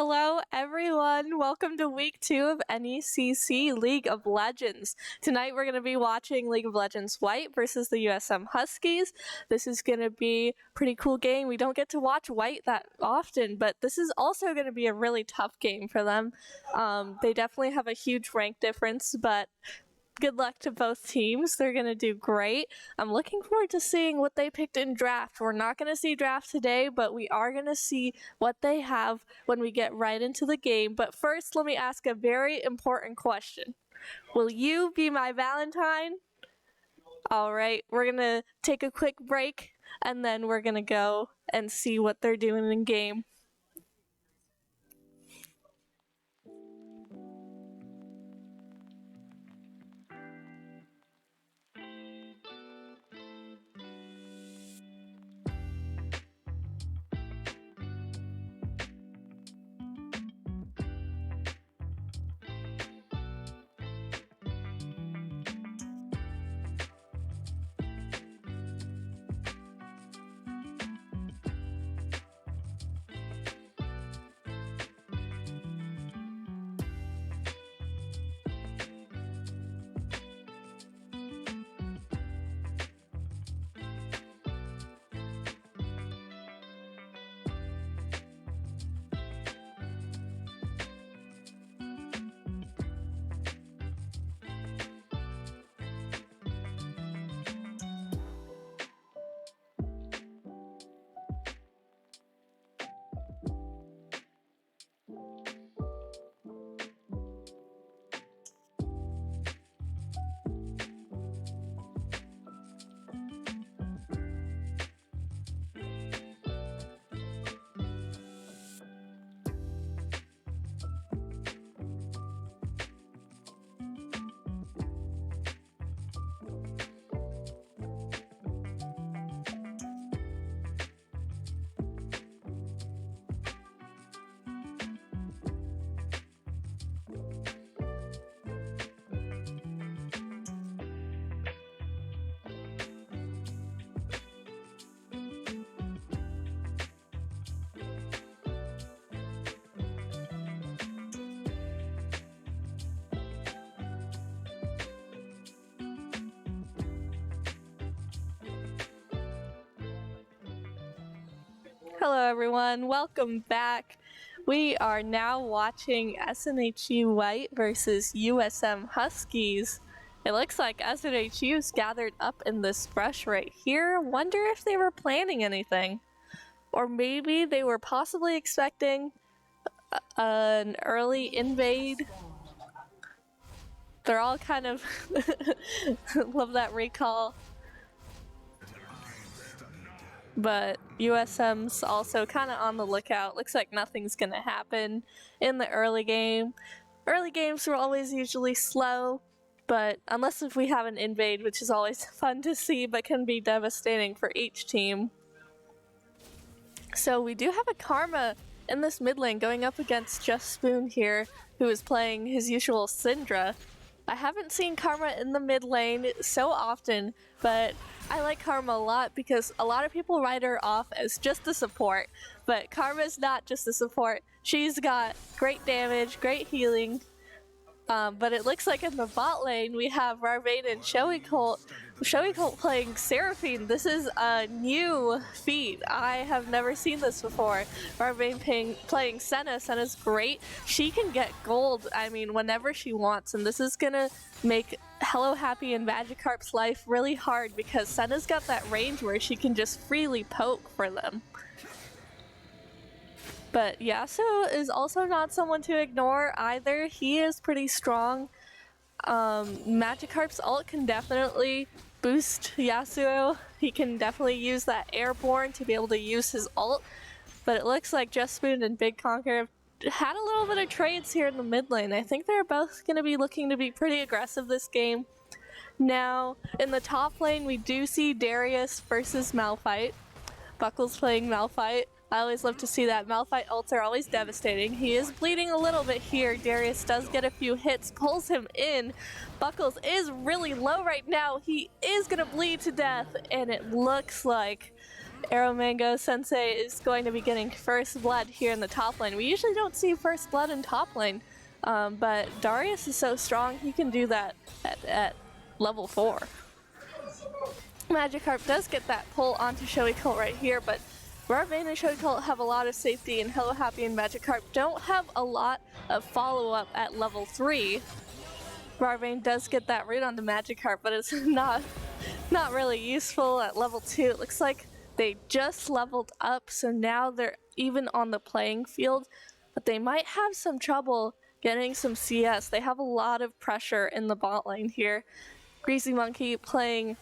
Hello everyone, welcome to week 2 of NECC League of Legends. Tonight we're going to be watching League of Legends White versus the USM Huskies. This is going to be a pretty cool game. We don't get to watch White that often, but this is also going to be a really tough game for them. They definitely have a huge rank difference, but good luck to both teams. They're going to do great. I'm looking forward to seeing what they picked in draft. We're not going to see draft today, but we are going to see what they have when we get right into the game. But first, let me ask a very important question. Will you be my Valentine? All right, we're going to take a quick break, and then we're going to go and see what they're doing in game. Hello everyone, welcome back. We are now watching SNHU White versus USM Huskies. It looks like SNHU's gathered up in this brush right here. Wonder if they were planning anything. Or maybe they were possibly expecting an early invade. They're all kind of love that recall. But USM's also kind of on the lookout. Looks like nothing's going to happen in the early game. Early games are always usually slow, but unless if we have an invade, which is always fun to see, but can be devastating for each team. So we do have a Karma in this mid lane going up against Just Spoon here, who is playing his usual Syndra. I haven't seen Karma in the mid lane so often, but I like Karma a lot because a lot of people write her off as just a support, but Karma's not just a support. She's got great damage, great healing, but it looks like in the bot lane we have Rarvane and Showy Colt playing Seraphine. This is a new feat. I have never seen this before. Rarvane playing Senna. Senna's great. She can get gold, I mean, whenever she wants, and this is gonna make Hello Happy and Magikarp's life really hard because Senna's got that range where she can just freely poke for them. But Yasuo is also not someone to ignore either. He is pretty strong. Magikarp's ult can definitely boost Yasuo. He can definitely use that airborne to be able to use his ult. But it looks like Just Spoon and Big Conker have had a little bit of trades here in the mid lane. I think they're both going to be looking to be pretty aggressive this game. Now, in the top lane, we do see Darius versus Malphite. Buckle's playing Malphite. I always love to see that. Malphite ults are always devastating. He is bleeding a little bit here. Darius does get a few hits, pulls him in. Buckles is really low right now. He is going to bleed to death, and it looks like Arrow Mango Sensei is going to be getting first blood here in the top lane. We usually don't see first blood in top lane, but Darius is so strong he can do that at level 4. Magikarp does get that pull onto Showy Colt right here, but Rarvane and Showy Colt have a lot of safety, and Hello Happy and Magikarp don't have a lot of follow-up at level 3. Rarvane does get that read on the Magikarp, but it's not really useful at level 2. It looks like they just leveled up, so now they're even on the playing field, but they might have some trouble getting some CS. They have a lot of pressure in the bot lane here. Greasy Monkey playing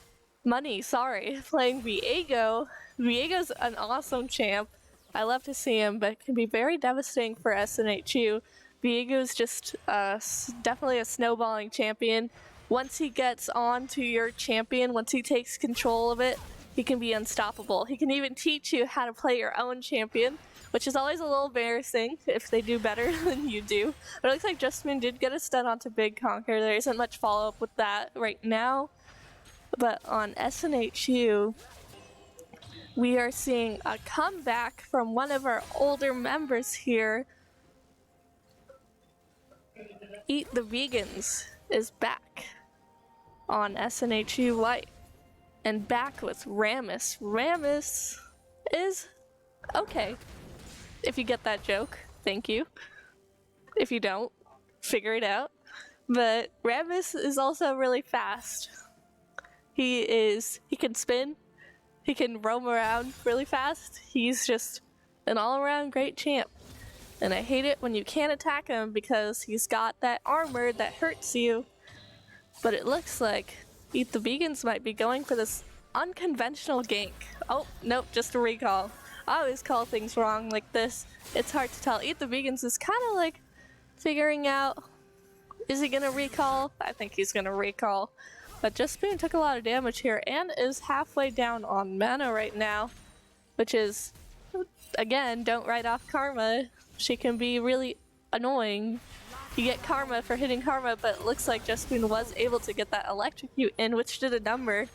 Viego. Viego's an awesome champ. I love to see him, but it can be very devastating for SNHU. Viego's just definitely a snowballing champion. Once he gets on to your champion, once he takes control of it, he can be unstoppable. He can even teach you how to play your own champion, which is always a little embarrassing if they do better than you do. But it looks like Justmoon did get a stun onto Big Conker. There isn't much follow-up with that right now. But on SNHU, we are seeing a comeback from one of our older members here. Eat the Vegans is back on SNHU White. And back with Rammus. Rammus is okay. If you get that joke, thank you. If you don't, figure it out. But Rammus is also really fast. He can spin, he can roam around really fast. He's just an all-around great champ. And I hate it when you can't attack him because he's got that armor that hurts you. But it looks like Eat the Vegans might be going for this unconventional gank. Oh, nope, just a recall. I always call things wrong like this. It's hard to tell. Eat the Vegans is kind of like figuring out, is he gonna recall? I think he's gonna recall. But Justmoon took a lot of damage here and is halfway down on mana right now, which is, again, don't write off Karma. She can be really annoying. You get Karma for hitting Karma, but it looks like Justmoon was able to get that Electrocute in, which did a number.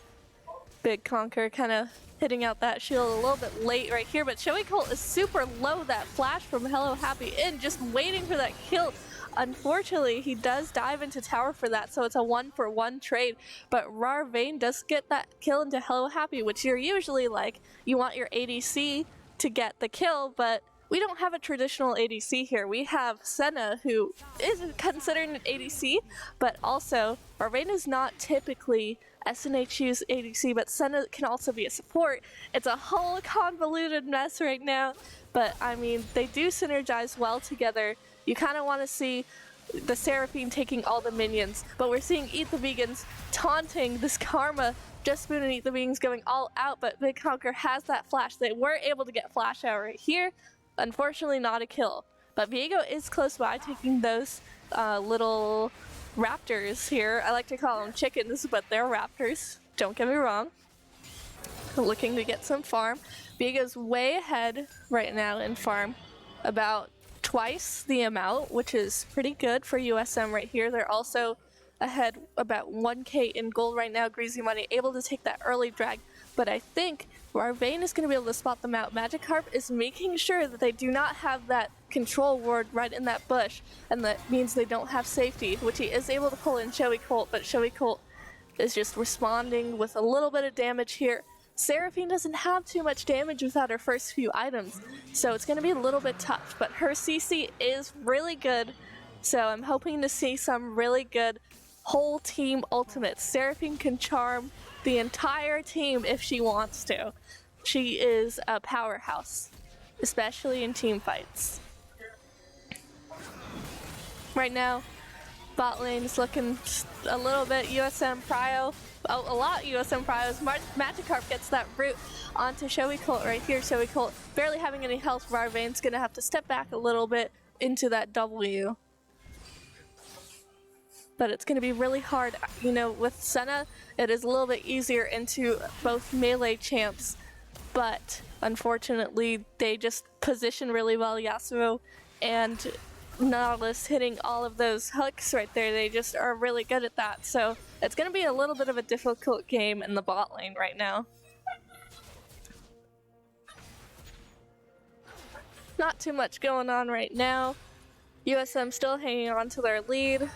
Big Conker kind of hitting out that shield a little bit late right here, but Showy Colt is super low. That flash from Hello Happy in, just waiting for that kill. Unfortunately, he does dive into tower for that, so it's a 1-for-1 trade, but Rarvane does get that kill into Hello Happy, which you're usually like, you want your ADC to get the kill, but we don't have a traditional ADC here. We have Senna, who is considered an ADC, but also Rarvane is not typically SNHU's ADC, but Senna can also be a support. It's a whole convoluted mess right now, but I mean, they do synergize well together. You kind of want to see the Seraphine taking all the minions, but we're seeing Eat the Vegans taunting this Karma. Justmoon and Eat the Vegans going all out, but Big Conker has that flash. They were able to get flash out right here. Unfortunately, not a kill. But Viego is close by, taking those little raptors here. I like to call them chickens, but they're raptors. Don't get me wrong. Looking to get some farm. Viego's way ahead right now in farm. About twice the amount, which is pretty good for USM right here. They're also ahead about 1k in gold right now. Greasy Money able to take that early drag, but I think Rarvane is going to be able to spot them out. Magikarp is making sure that they do not have that control ward right in that bush, and that means they don't have safety, which he is able to pull in Showy Colt, but Showy Colt is just responding with a little bit of damage here. Seraphine doesn't have too much damage without her first few items, so it's going to be a little bit tough, but her CC is really good, so I'm hoping to see some really good whole team ultimates. Seraphine can charm the entire team if she wants to. She is a powerhouse, especially in team fights. Right now, bot lane is looking a little bit USM prio. Oh, a lot USM prios. Magikarp gets that root onto Showy Colt right here. Showy Colt barely having any health. Rarvane's gonna have to step back a little bit into that W. But it's going to be really hard. You know, with Senna, it is a little bit easier into both melee champs, but unfortunately, they just position really well. Yasuo and Nautilus hitting all of those hooks right there, they just are really good at that. So it's going to be a little bit of a difficult game in the bot lane right now. not too much going on right now. USM still hanging on to their lead.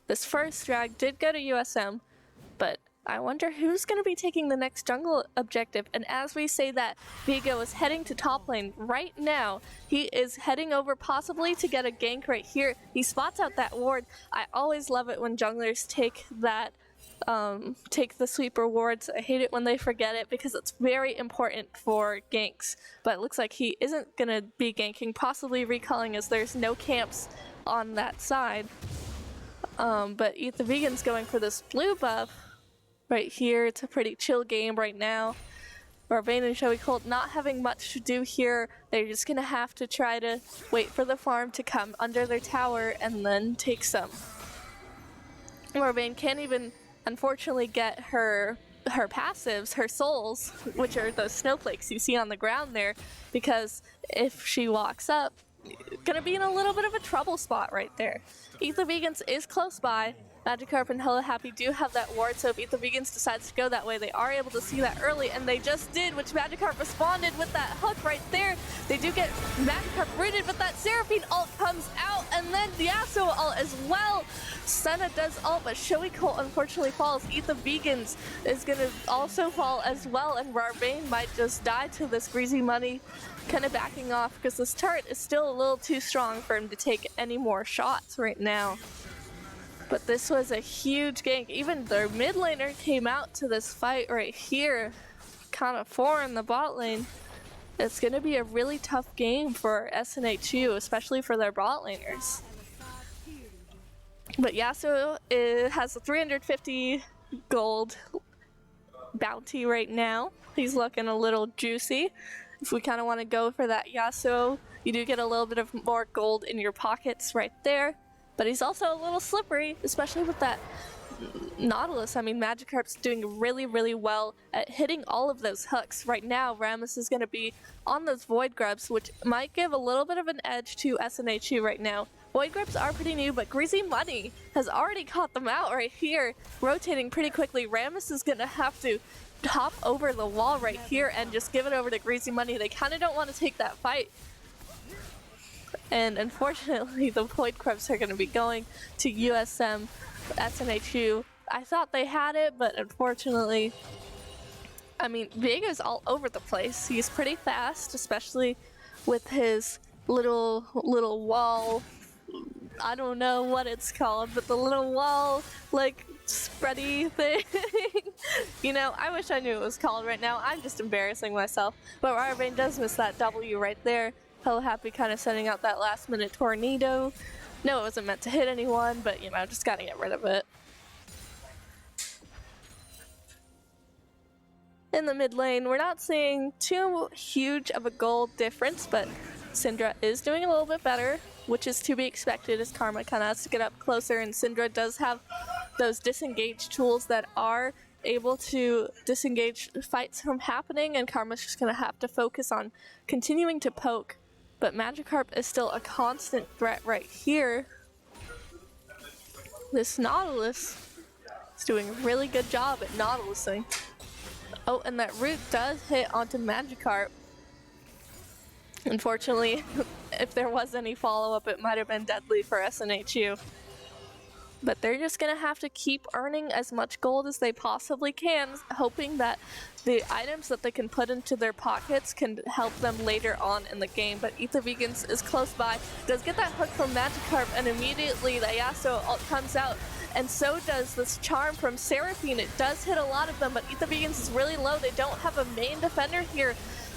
This first drag did go to USM, but I wonder who's going to be taking the next jungle objective. And as we say that, Vigo is heading to top lane right now. He is heading over possibly to get a gank right here. He spots out that ward. I always love it when junglers take that, take the sweeper wards. I hate it when they forget it because it's very important for ganks. But it looks like he isn't going to be ganking, possibly recalling as there's no camps on that side. But Eat the Vegan's going for this blue buff. Right here, it's a pretty chill game right now. Barbain and Joey Colt not having much to do here. They're just gonna have to try to wait for the farm to come under their tower and then take some. Barbain can't even, unfortunately, get her passives, her souls, which are those snowflakes you see on the ground there, because if she walks up, gonna be in a little bit of a trouble spot right there. Eat the Vegans is close by. Magikarp and Hello Happy do have that ward, so if Eat the Vegans decides to go that way, they are able to see that early, and they just did, which Magikarp responded with that hook right there. They do get Magikarp rooted, but that Seraphine ult comes out, and then the Yasuo ult as well. Senna does ult, but Shoei Colt unfortunately falls. Eat the Vegans is gonna also fall as well, and Rarvain might just die to this Greasy Money kind of backing off because this turret is still a little too strong for him to take any more shots right now. But this was a huge gank. Even their mid laner came out to this fight right here. Kind of 4 in the bot lane. It's going to be a really tough game for SNHU, especially for their bot laners. But Yasuo has a 350 gold bounty right now. He's looking a little juicy. If we kind of want to go for that Yasuo, you do get a little bit of more gold in your pockets right there. But he's also a little slippery, especially with that Nautilus. I mean, Magikarp's doing really, really well at hitting all of those hooks. Right now, Rammus is going to be on those Void Grubs, which might give a little bit of an edge to SNHU right now. Void Grubs are pretty new, but Greasy Money has already caught them out right here, rotating pretty quickly. Rammus is going to have to hop over the wall right here and just give it over to Greasy Money. They kind of don't want to take that fight. And unfortunately, the Void Grubs are going to be going to USM SNHU. I thought they had it, but unfortunately, I mean, Vega's all over the place. He's pretty fast, especially with his little wall. I don't know what it's called, but the little wall, like, spready thing. You know, I wish I knew what it was called right now. I'm just embarrassing myself. But Rarvain does miss that W right there. Hello Happy kind of sending out that last minute tornado. No, it wasn't meant to hit anyone, but you know, just gotta get rid of it. In the mid lane, we're not seeing too huge of a gold difference, but Syndra is doing a little bit better, which is to be expected as Karma kind of has to get up closer, and Syndra does have those disengage tools that are able to disengage fights from happening, and Karma's just going to have to focus on continuing to poke. But Magikarp is still a constant threat right here. This Nautilus is doing a really good job at Nautilusing. Oh, and that root does hit onto Magikarp. Unfortunately, if there was any follow-up, it might have been deadly for SNHU. But they're just going to have to keep earning as much gold as they possibly can, hoping that the items that they can put into their pockets can help them later on in the game. But Eat the Vegans is close by, does get that hook from Magikarp, and immediately the Yasuo ult comes out. And so does this charm from Seraphine. It does hit a lot of them, but Eat the Vegans is really low. They don't have a main defender here.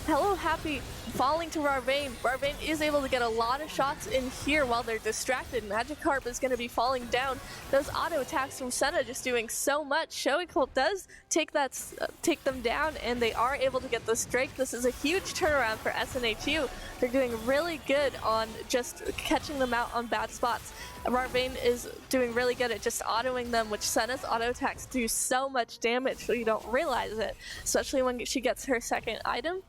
Hello Happy falling to Rarvain. Rarvain is able to get a lot of shots in here while they're distracted. Magikarp is going to be falling down. Those auto attacks from Senna just doing so much. Shoei Colt does take them down, and they are able to get this Drake. This is a huge turnaround for SNHU. They're doing really good on just catching them out on bad spots. Rarvain is doing really good at just autoing them, which Senna's auto attacks do so much damage so you don't realize it, especially when she gets her second item.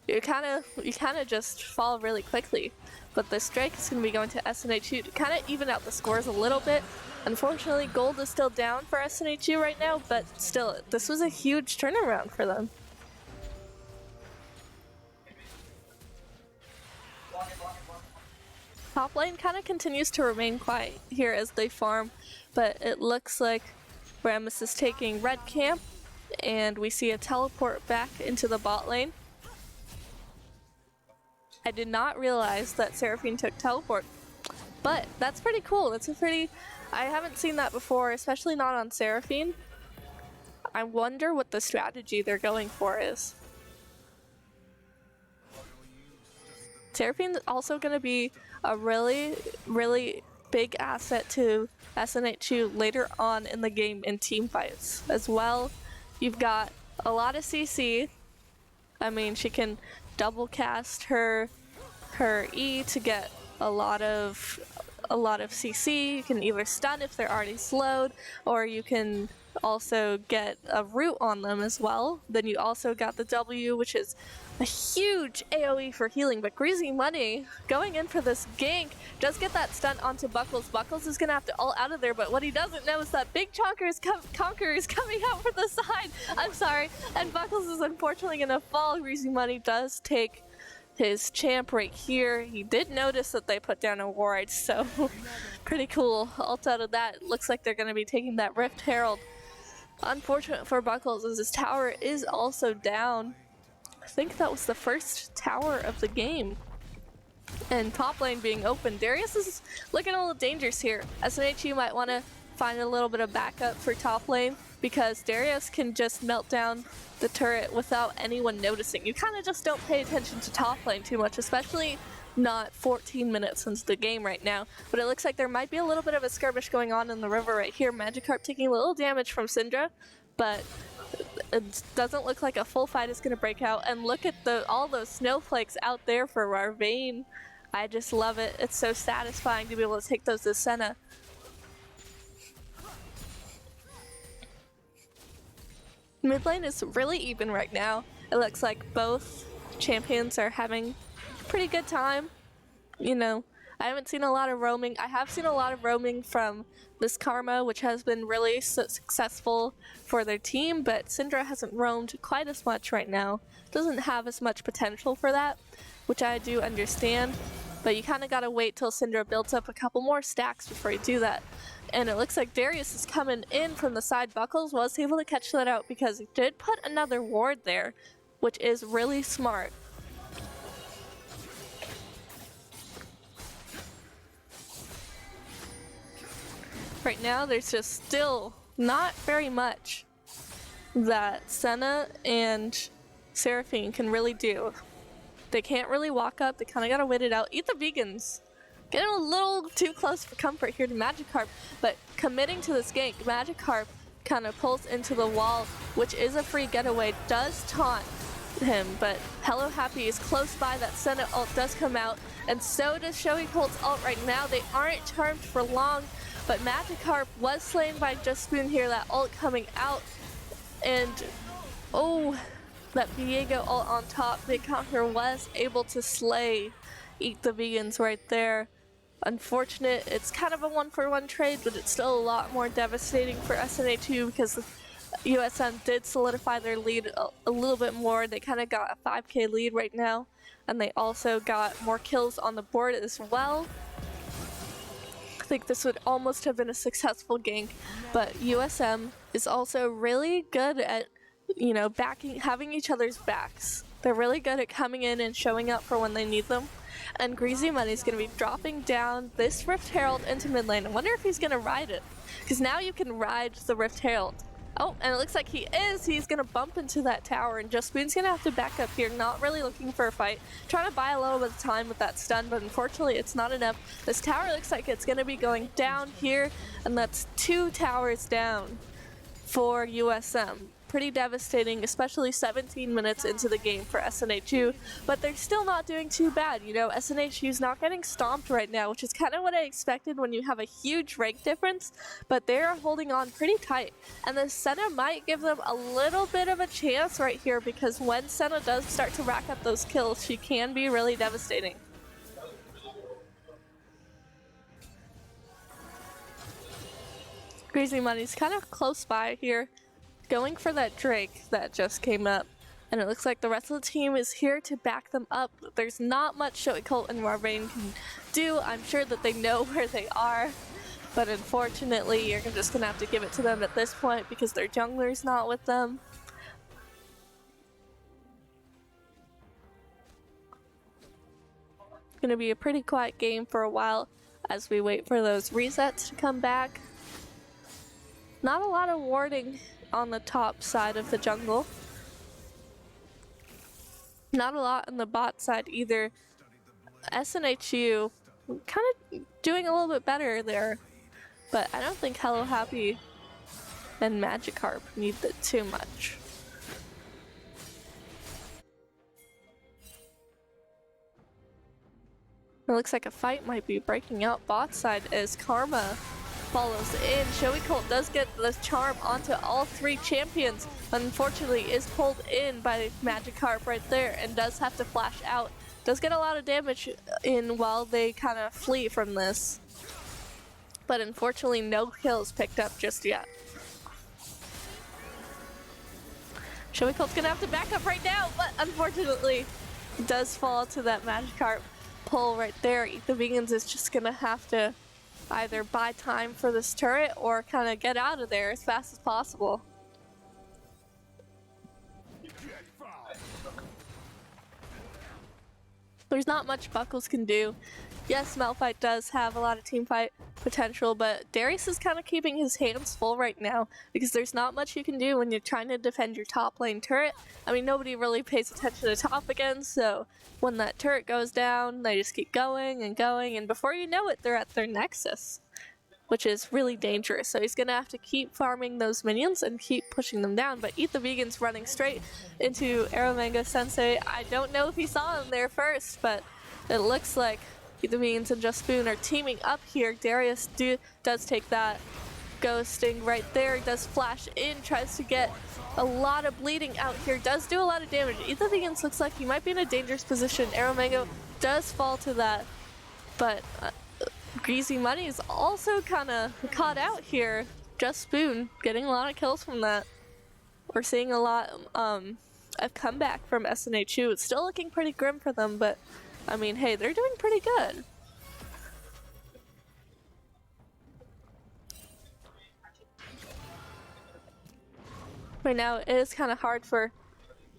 You kind of just fall really quickly. But this Drake is going to be going to SNHU to kind of even out the scores a little bit. Unfortunately, gold is still down for SNHU right now, but still, this was a huge turnaround for them. Top lane kind of continues to remain quiet here as they farm, but it looks like Rammus is taking red camp, and we see a teleport back into the bot lane. I did not realize that Seraphine took teleport, but that's pretty cool. I haven't seen that before, especially not on Seraphine. I wonder what the strategy they're going for is. Seraphine's also going to be a really, really big asset to SNHU later on in the game in team fights as well. You've got a lot of CC. I mean, she can double cast her E to get a lot of CC. You can either stun if they're already slowed, or you can also get a root on them as well. Then you also got the W, which is a huge AoE for healing, but Greasy Money going in for this gank does get that stun onto Buckles. Buckles is gonna have to ult out of there, but what he doesn't know is that Big Conqueror is coming out for the side. I'm sorry, and Buckles is unfortunately gonna fall. Greasy Money does take his champ right here. He did notice that they put down a ward, so pretty cool. Ult out of that. Looks like they're gonna be taking that Rift Herald. Unfortunate for Buckles as his tower is also down. I think that was the first tower of the game. And top lane being open. Darius is looking a little dangerous here. SNHU might want to find a little bit of backup for top lane, because Darius can just melt down the turret without anyone noticing. You kind of just don't pay attention to top lane too much, especially not 14 minutes into the game right now. But it looks like there might be a little bit of a skirmish going on in the river right here. Magikarp taking a little damage from Syndra, but it doesn't look like a full fight is going to break out. And look at all those snowflakes out there for Rarvain. I just love it. It's so satisfying to be able to take those to Senna. Mid lane is really even right now. It looks like both champions are having a pretty good time. You know, I haven't seen a lot of roaming. I have seen a lot of roaming from this Karma, which has been really successful for their team, but Syndra hasn't roamed quite as much right now. Doesn't have as much potential for that, which I do understand, but you kind of gotta wait till Syndra builds up a couple more stacks before you do that. And it looks like Darius is coming in from the side. Buckles was able to catch that out because he did put another ward there, which is really smart. Right now, there's just still not very much that Senna and Seraphine can really do. They can't really walk up. They kind of gotta wait it out. Eat the vegans. Getting a little too close for comfort here to Magikarp, but committing to this gank. Magikarp kind of pulls into the wall, which is a free getaway. Does taunt him, but Hello Happy is close by. That Senna ult does come out, and so does Showy Colt's ult right now. They aren't charmed for long, but Magikarp was slain by Just Spoon here. That ult coming out, and oh, that Viego ult on top. Big Conqueror was able to slay Eat the Vegans right there. Unfortunate, it's kind of a 1-for-1 trade, but it's still a lot more devastating for SNHU because USM did solidify their lead a little bit more. They kind of got a 5k lead right now, and they also got more kills on the board as well. I think this would almost have been a successful gank, but USM is also really good at, you know, having each other's backs. They're really good at coming in and showing up for when they need them. And Greasy Money's going to be dropping down this Rift Herald into mid lane. I wonder if he's going to ride it, because now you can ride the Rift Herald. Oh, and it looks like he is. He's going to bump into that tower, and Just Spoon's going to have to back up here, not really looking for a fight. Trying to buy a little bit of time with that stun, but unfortunately it's not enough. This tower looks like it's going to be going down here, and that's 2 towers down for USM. Pretty devastating, especially 17 minutes into the game for SNHU, but they're still not doing too bad. You know, SNHU's not getting stomped right now, which is kind of what I expected when you have a huge rank difference, but they're holding on pretty tight. And the Senna might give them a little bit of a chance right here, because when Senna does start to rack up those kills, she can be really devastating. Greasy Money's kind of close by here, going for that Drake that just came up. And it looks like the rest of the team is here to back them up. There's not much Shoei Colt and Marvane can do. I'm sure that they know where they are, but unfortunately you're just gonna have to give it to them at this point because their jungler's not with them. It's gonna be a pretty quiet game for a while as we wait for those resets to come back. Not a lot of warding on the top side of the jungle. Not a lot on the bot side either. SNHU kind of doing a little bit better there, but I don't think Hello Happy and Magikarp need it too much. It looks like a fight might be breaking out bot side as Karma follows in. Shoei Colt does get the charm onto all three champions, but unfortunately is pulled in by Magikarp right there and does have to flash out. Does get a lot of damage in while they kind of flee from this, but unfortunately no kills picked up just yet. Shoei Colt's gonna have to back up right now, but unfortunately does fall to that Magikarp pull right there. Eat the Vegans is just gonna have to either buy time for this turret or kind of get out of there as fast as possible. There's not much Buckles can do. Yes, Malphite does have a lot of teamfight potential, but Darius is kind of keeping his hands full right now because there's not much you can do when you're trying to defend your top lane turret. I mean, nobody really pays attention to top again, so when that turret goes down, they just keep going, and before you know it, they're at their Nexus, which is really dangerous. So he's gonna have to keep farming those minions and keep pushing them down, but Eat the Vegan's running straight into Aromanga Sensei. I don't know if he saw him there first, but it looks like Eat the Vegans and Just Spoon are teaming up here. Darius does take that ghosting right there, does flash in, tries to get a lot of bleeding out here, does do a lot of damage. Eat the Vegans looks like he might be in a dangerous position. Aromanga does fall to that, but Greasy Money is also kind of caught out here. Just Spoon getting a lot of kills from that. We're seeing a lot of comeback from SNHU. It's still looking pretty grim for them, but I mean, hey, they're doing pretty good. Right now, it is kind of hard for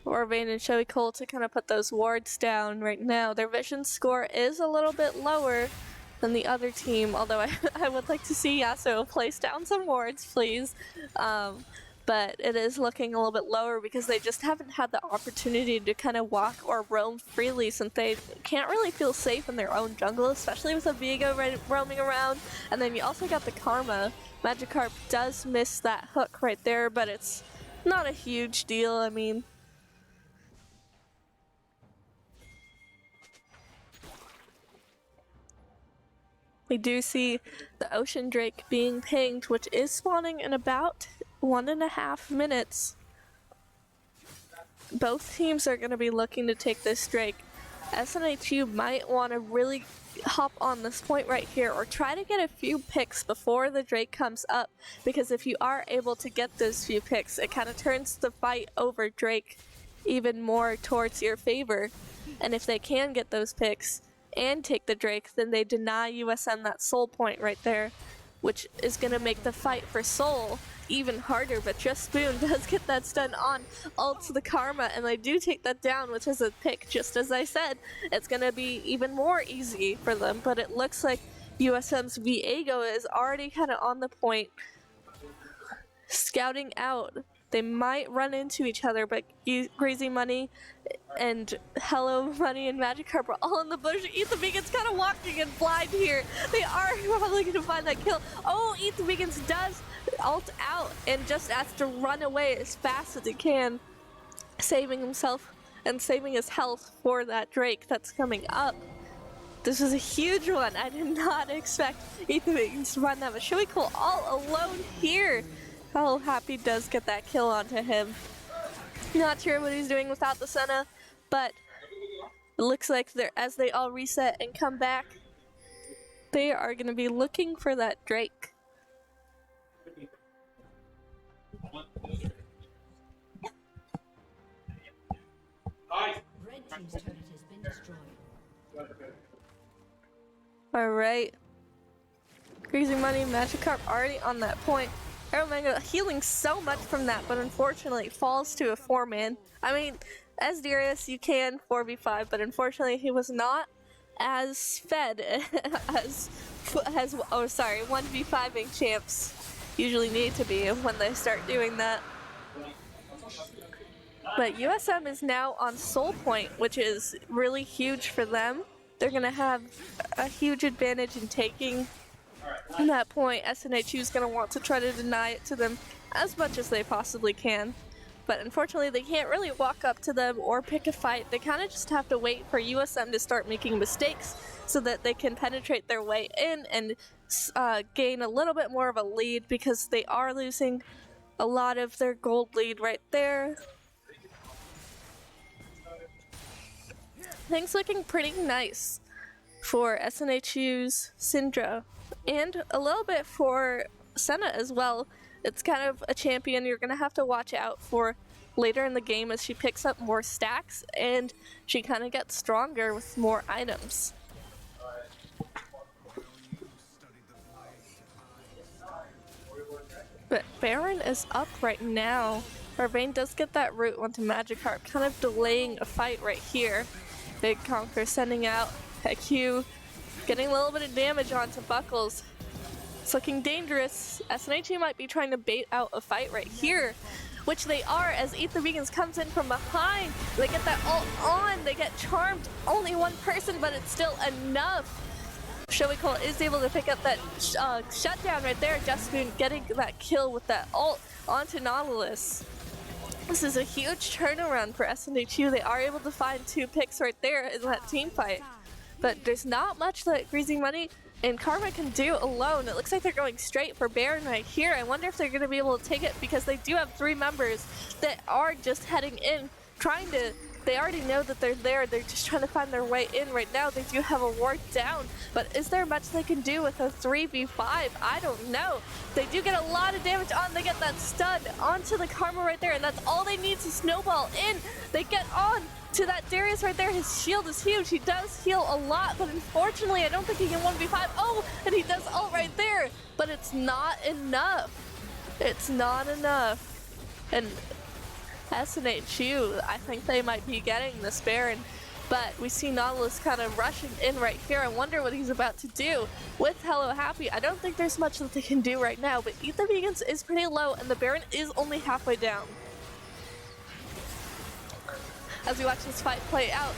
Marvane and Shoei Colt to kind of put those wards down right now. Their vision score is a little bit lower than the other team, although I would like to see Yasuo place down some wards, please. But it is looking a little bit lower because they just haven't had the opportunity to kind of walk or roam freely since they can't really feel safe in their own jungle, especially with a Viego roaming around. And then you also got the Karma. Magikarp does miss that hook right there, but it's not a huge deal. I mean, we do see the Ocean Drake being pinged, which is spawning in about 1.5 minutes. Both teams are going to be looking to take this Drake. SNHU might want to really hop on this point right here or try to get a few picks before the Drake comes up, because if you are able to get those few picks, it kind of turns the fight over Drake even more towards your favor. And if they can get those picks and take the Drake, then they deny USM that soul point right there, which is going to make the fight for soul even harder. But Just Spoon does get that stun on, ults the Karma, and they do take that down, which is a pick. Just as I said, it's going to be even more easy for them, but it looks like USM's Viego is already kind of on the point, scouting out. They might run into each other, but Crazy Money and Hello Money and Magikarp are all in the bush. Eat the Vegan's kind of walking and blind here. They are probably going to find that kill. Oh, Eat the Vegan's does ult out and just has to run away as fast as he can, saving himself and saving his health for that Drake that's coming up. This is a huge one. I did not expect Eat the Vegan's to run that, but Shoei Colt all alone here. Hello Happy does get that kill onto him. Not sure what he's doing without the Senna, but it looks like as they all reset and come back, they are going to be looking for that Drake. Alright. Crazy Money, Magikarp already on that point. Aeromanga healing so much from that, but unfortunately falls to a 4-man. I mean, as Darius, you can 4v5, but unfortunately he was not as fed as 1v5ing champs usually need to be when they start doing that. But USM is now on Soul Point, which is really huge for them. They're gonna have a huge advantage in taking that point. SNHU is gonna want to try to deny it to them as much as they possibly can. But unfortunately, they can't really walk up to them or pick a fight. They kind of just have to wait for USM to start making mistakes so that they can penetrate their way in and gain a little bit more of a lead, because they are losing a lot of their gold lead right there. Things looking pretty nice for SNHU's Syndra, and a little bit for Senna as well. It's kind of a champion you're going to have to watch out for later in the game as she picks up more stacks and she kind of gets stronger with more items. But Baron is up right now. Barbaine does get that root onto Magikarp, kind of delaying a fight right here. Big Conquer sending out Q, getting a little bit of damage onto Buckles. It's looking dangerous. SNHU might be trying to bait out a fight right here, which they are, as Eat the Vegans comes in from behind. They get that ult on, they get charmed. Only one person, but it's still enough. Showy Cole is able to pick up that shutdown right there. Justboon getting that kill with that ult onto Nautilus. This is a huge turnaround for SNHU. They are able to find 2 picks right there in that team fight. But there's not much that Greasy Money and Karma can do alone. It looks like they're going straight for Baron right here. I wonder if they're going to be able to take it, because they do have 3 members that are just heading in, they already know that they're there. They're just trying to find their way in right now. They do have a ward down, but is there much they can do with a 3v5? I don't know. They do get a lot of damage on. They get that stun onto the Karma right there, and that's all they need to snowball in. They get on to that Darius right there. His shield is huge. He does heal a lot, but unfortunately I don't think he can 1v5. Oh, and he does ult right there, but it's not enough. It's not enough. And SNHU, I think they might be getting this Baron, but we see Nautilus kind of rushing in right here. I wonder what he's about to do with Hello Happy. I don't think there's much that they can do right now, but Eat the Vegans is pretty low and the Baron is only halfway down. As we watch this fight play out,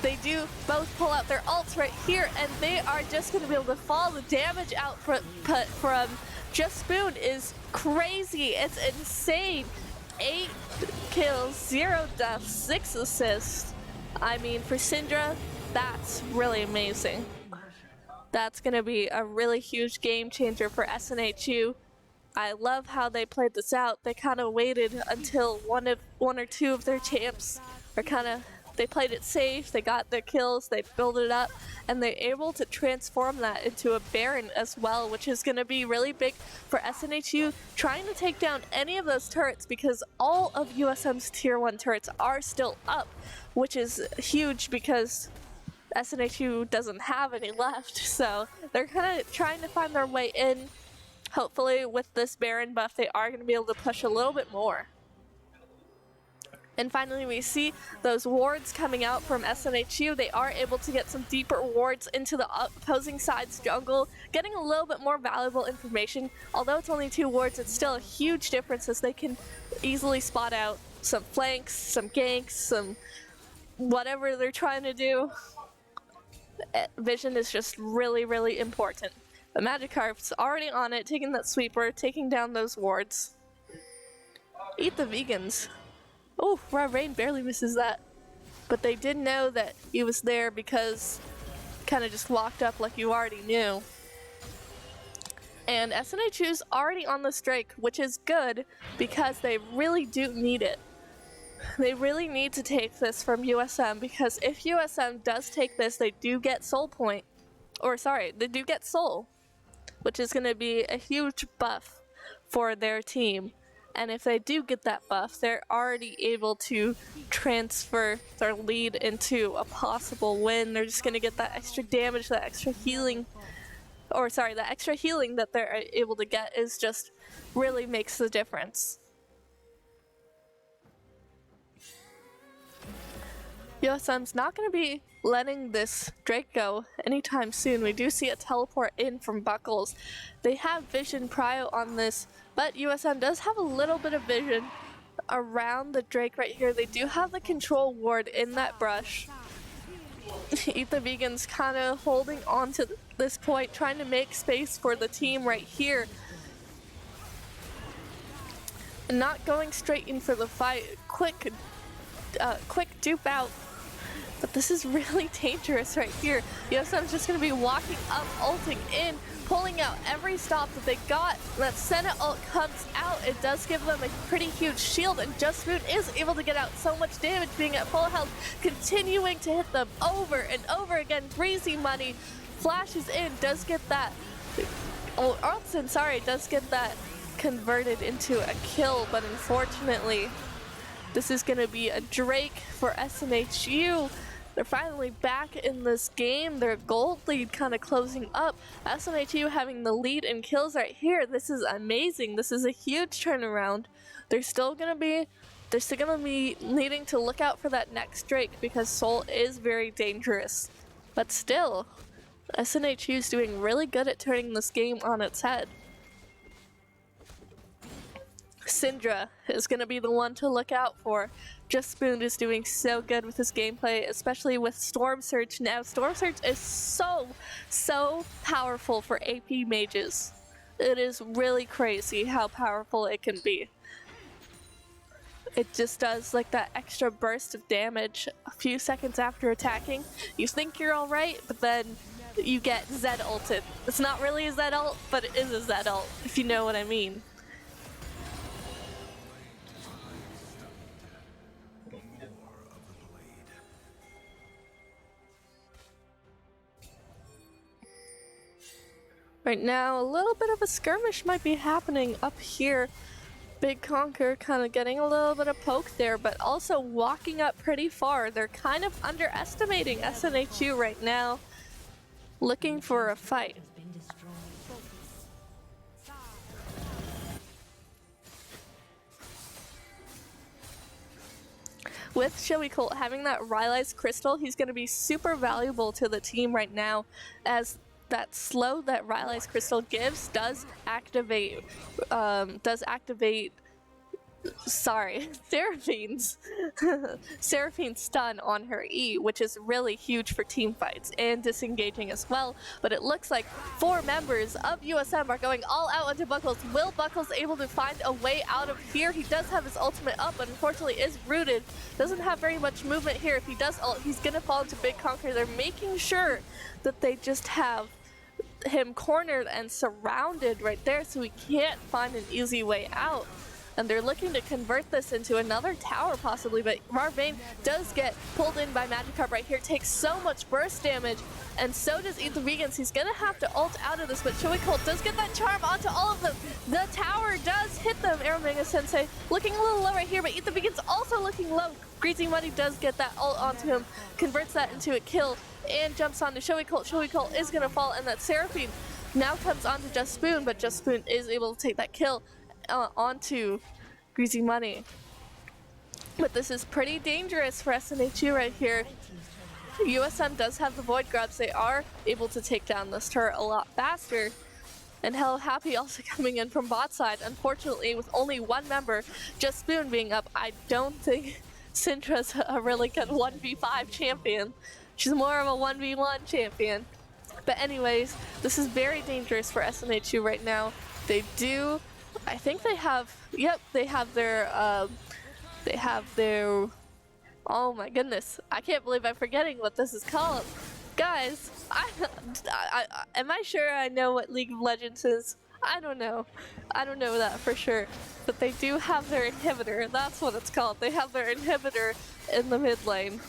they do both pull out their ults right here, and they are just going to be able to fall. The damage output from Justboon is crazy. It's insane. 8 kills, 0 deaths, 6 assists. I mean, for Syndra, that's really amazing. That's going to be a really huge game changer for SNHU. I love how they played this out. They kind of waited until one or two of their champs they played it safe, they got their kills, they built it up, and they're able to transform that into a Baron as well, which is going to be really big for SNHU trying to take down any of those turrets, because all of USM's tier 1 turrets are still up, which is huge because SNHU doesn't have any left. So they're kind of trying to find their way in. Hopefully with this Baron buff they are going to be able to push a little bit more. And finally we see those wards coming out from SNHU. They are able to get some deeper wards into the opposing side's jungle, getting a little bit more valuable information. Although it's only 2 wards, it's still a huge difference, as they can easily spot out some flanks, some ganks, some whatever they're trying to do. Vision is just really, really important. But Magikarp's already on it, taking that sweeper, taking down those wards. Eat the Vegans. Oh, Rain barely misses that. But they did know that he was there because kind of just walked up like you already knew. And SNHU's already on the strike, which is good because they really do need it. They really need to take this from USM, because if USM does take this, they do get Soul Point. Or sorry, they do get Soul, which is going to be a huge buff for their team. And if they do get that buff, they're already able to transfer their lead into a possible win. They're just going to get that extra damage, that extra healing, or sorry, that extra healing that they're able to get is just really makes the difference. USM's not going to be letting this Drake go anytime soon. We do see a teleport in from Buckles. They have vision prio on this, but USM does have a little bit of vision around the Drake right here. They do have the control ward in that brush. Eat the Vegan's kind of holding on to this point, trying to make space for the team right here. Not going straight in for the fight. Quick dupe out. But this is really dangerous right here. USM's just going to be walking up, ulting in, pulling out every stop that they got. That Senna ult comes out. It does give them a pretty huge shield, and Just Spoon is able to get out so much damage, being at full health, continuing to hit them over and over again. Greasy Money flashes in, does get that. Oh, Arlson, sorry, does get that converted into a kill, but unfortunately, this is going to be a Drake for SNHU. They're finally back in this game. Their gold lead kind of closing up. SNHU having the lead in kills right here. This is amazing. This is a huge turnaround. They're still gonna be needing to look out for that next Drake because Soul is very dangerous. But still, SNHU is doing really good at turning this game on its head. Syndra is going to be the one to look out for. Just Spoon is doing so good with his gameplay, especially with Storm Surge now. Storm Surge is so powerful for AP mages. It is really crazy how powerful it can be. It just does like that extra burst of damage a few seconds after attacking. You think you're alright, but then you get Zed ulted. It's not really a Zed ult, but it is a Zed ult, if you know what I mean. Right now, a little bit of a skirmish might be happening up here. Big Conquer kind of getting a little bit of poke there, but also walking up pretty far. They're kind of underestimating SNHU right now, looking for a fight. With Showy Colt having that Rylai's Crystal, he's going to be super valuable to the team right now, as that slow that Rylai's Crystal gives does activate Seraphine's stun on her E, which is really huge for team fights and disengaging as well. But it looks like 4 members of USM are going all out onto Buckles. Will Buckles able to find a way out of here? He does have his ultimate up, but unfortunately is rooted. Doesn't have very much movement here. If he does ult, he's gonna fall into Big Conquer. They're making sure that they just have him cornered and surrounded right there, so he can't find an easy way out. And they're looking to convert this into another tower possibly, but Marvane does get pulled in by Magikarp right here, takes so much burst damage, and so does Eat the Vegans. He's gonna have to ult out of this, but Showy Colt does get that charm onto all of them. The tower does hit them. Aramanga Sensei looking a little low right here, but Eat the Vegans also looking low. Greasy Money does get that ult onto him, converts that into a kill, and jumps onto Showy Colt. Showy Colt is gonna fall, and that Seraphine now comes onto Just Spoon, but Just Spoon is able to take that kill onto Greasy Money. But this is pretty dangerous for SNHU right here. USM does have the Void Grubs. They are able to take down this turret a lot faster. And Hello Happy also coming in from bot side. Unfortunately, with only 1 member, Just Spoon being up, I don't think Syndra's a really good 1v5 champion. She's more of a 1v1 champion. But anyways, this is very dangerous for SNHU right now. They do, I think they have, yep, they have their, oh my goodness, I can't believe I'm forgetting what this is called. Guys, am I sure I know what League of Legends is? I don't know. I don't know that for sure. But they do have their inhibitor, that's what it's called. They have their inhibitor in the mid lane.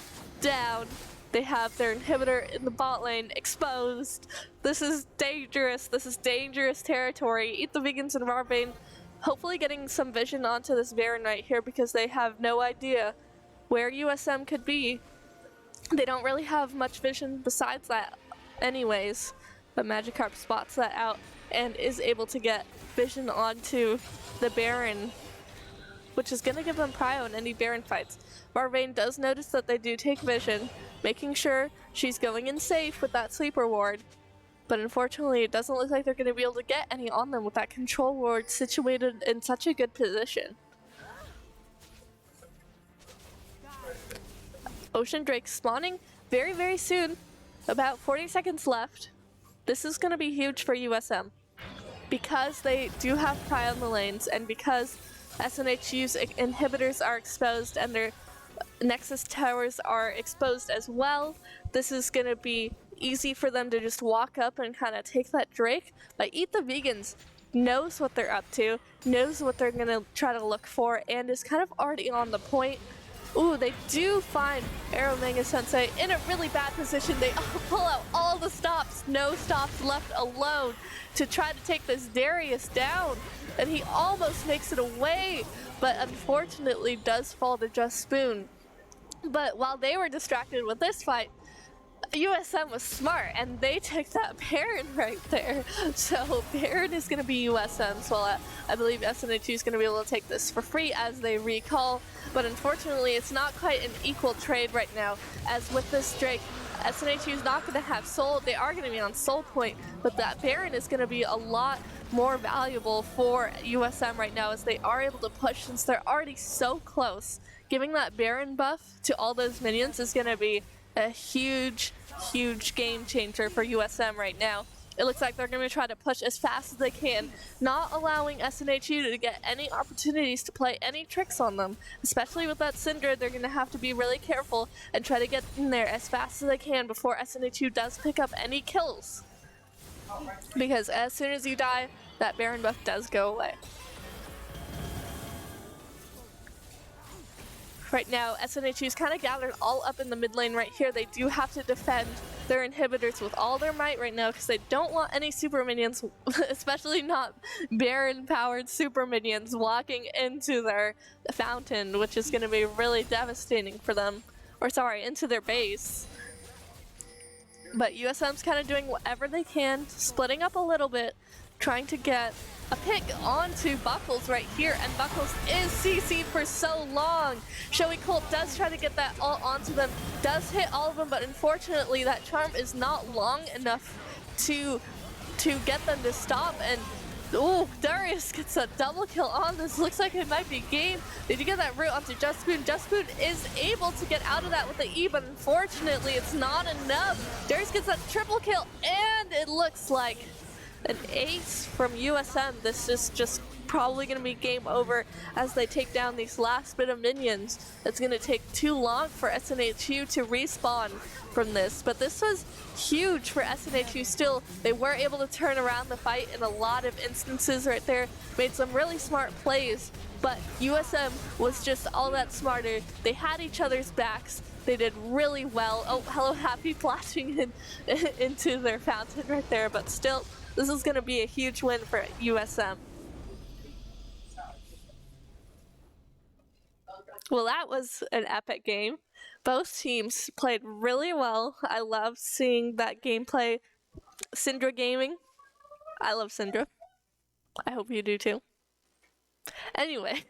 Down. They have their inhibitor in the bot lane, exposed. This is dangerous. This is dangerous territory. Eat the Vegans and Marvane hopefully getting some vision onto this Baron right here because they have no idea where USM could be. They don't really have much vision besides that anyways, but Magikarp spots that out and is able to get vision onto the Baron, which is going to give them prio in any Baron fights. Marvane does notice that they do take vision, making sure she's going in safe with that sleeper ward. But unfortunately, it doesn't look like they're going to be able to get any on them with that control ward situated in such a good position. Ocean Drake spawning very, very soon. About 40 seconds left. This is going to be huge for USM. Because they do have pry on the lanes, and because SNHU's inhibitors are exposed and their Nexus towers are exposed as well, this is going to be easy for them to just walk up and kind of take that Drake. But Eat the Vegans knows what they're up to, knows what they're going to try to look for, and is kind of already on the point. Ooh, they do find Arrow Manga Sensei in a really bad position. They pull out all the stops, no stops left alone to try to take this Darius down. And he almost makes it away, but unfortunately does fall to Just Spoon. But while they were distracted with this fight, USM was smart and they took that Baron right there. So Baron is going to be USM's, while I believe SNHU is going to be able to take this for free as they recall. But unfortunately, it's not quite an equal trade right now, as with this Drake, SNHU is not going to have Soul. They are going to be on Soul Point, but that Baron is going to be a lot more valuable for USM right now, as they are able to push since they're already so close. Giving that Baron buff to all those minions is going to be a huge game changer for USM right now. It looks like they're going to try to push as fast as they can, not allowing SNHU to get any opportunities to play any tricks on them. Especially with that Syndra, they're going to have to be really careful and try to get in there as fast as they can before SNHU does pick up any kills. Because as soon as you die, that Baron buff does go away. Right now, SNHU's kind of gathered all up in the mid lane right here. They do have to defend their inhibitors with all their might right now because they don't want any super minions, especially not Baron-powered super minions, walking into their fountain, which is going to be really devastating for them. Or sorry, into their base. But USM's kind of doing whatever they can, splitting up a little bit, trying to get a pick onto Buckles right here, and Buckles is CC'd for so long. Showy Colt does try to get that all onto them, does hit all of them, but unfortunately that charm is not long enough to get them to stop. And ooh, Darius gets a double kill on this. Looks like it might be game. Did you get that root onto Just Spoon? Just Spoon is able to get out of that with the E, but unfortunately it's not enough. Darius gets that triple kill, and it looks like an ace from USM. This is just probably going to be game over as they take down these last bit of minions. It's going to take too long for SNHU to respawn from this, but this was huge for SNHU still. They were able to turn around the fight in a lot of instances right there, made some really smart plays, but USM was just all that smarter. They had each other's backs. They did really well. Oh, hello, Happy flashing into their fountain right there, but still, this is going to be a huge win for USM. Well, that was an epic game. Both teams played really well. I love seeing that gameplay. Syndra Gaming. I love Syndra. I hope you do too. Anyway.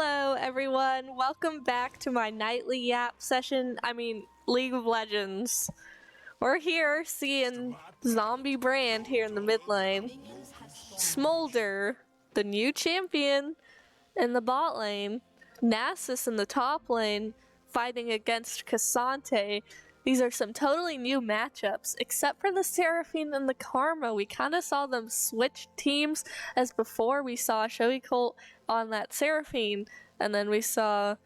Hello everyone, welcome back to my nightly yap session, League of Legends. We're here seeing Zombie Brand here in the mid lane, Smolder, the new champion, in the bot lane, Nasus in the top lane, fighting against Cassante. These are some totally new matchups, except for the Seraphine and the Karma. We kind of saw them switch teams, as before we saw Shoei Colt on that Seraphine, and then we saw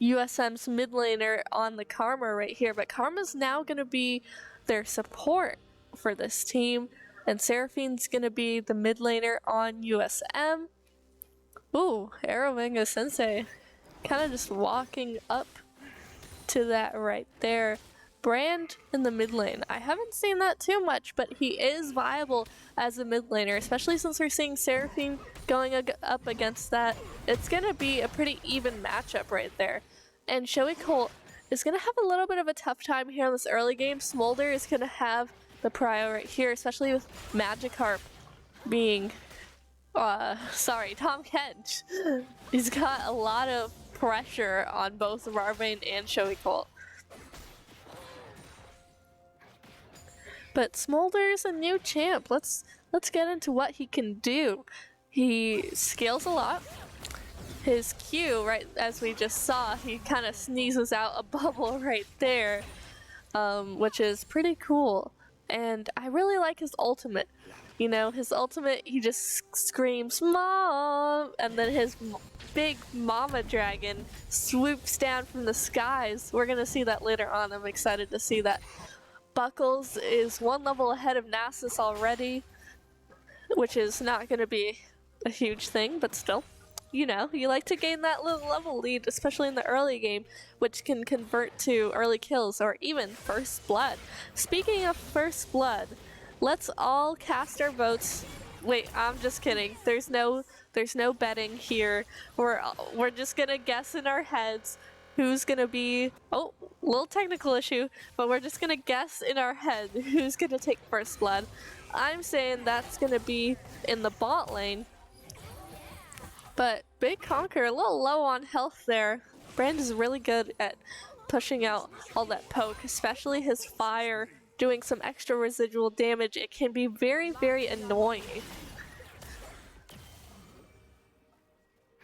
USM's mid laner on the Karma right here. But Karma's now going to be their support for this team, and Seraphine's going to be the mid laner on USM. Ooh, Arovenga Sensei kind of just walking up to that right there. Brand in the mid lane. I haven't seen that too much, but he is viable as a mid laner, especially since we're seeing Seraphine going up against that. It's going to be a pretty even matchup right there. And Shoei Colt is going to have a little bit of a tough time here in this early game. Smolder is going to have the prio right here, especially with Magikarp being, Tom Kench. He's got a lot of pressure on both Rarvane and Shoei Colt. But Smolder's a new champ. Let's get into what he can do. He scales a lot. His Q, right as we just saw, he kind of sneezes out a bubble right there, which is pretty cool. And I really like his ultimate. You know, his ultimate, he just screams, "Mom!" and then his big mama dragon swoops down from the skies. We're gonna see that later on. I'm excited to see that. Buckles is one level ahead of Nasus already, which is not going to be a huge thing, but still, you know, you like to gain that little level lead, especially in the early game, which can convert to early kills or even first blood. Speaking of first blood, let's all cast our votes. Wait, I'm just kidding. There's no betting here. We're just gonna guess in our heads who's gonna be, oh, little technical issue, but we're just gonna guess in our head who's gonna take first blood. I'm saying that's gonna be in the bot lane, but Big Conquer a little low on health there. Brand is really good at pushing out all that poke, especially his fire doing some extra residual damage. It can be very, very annoying.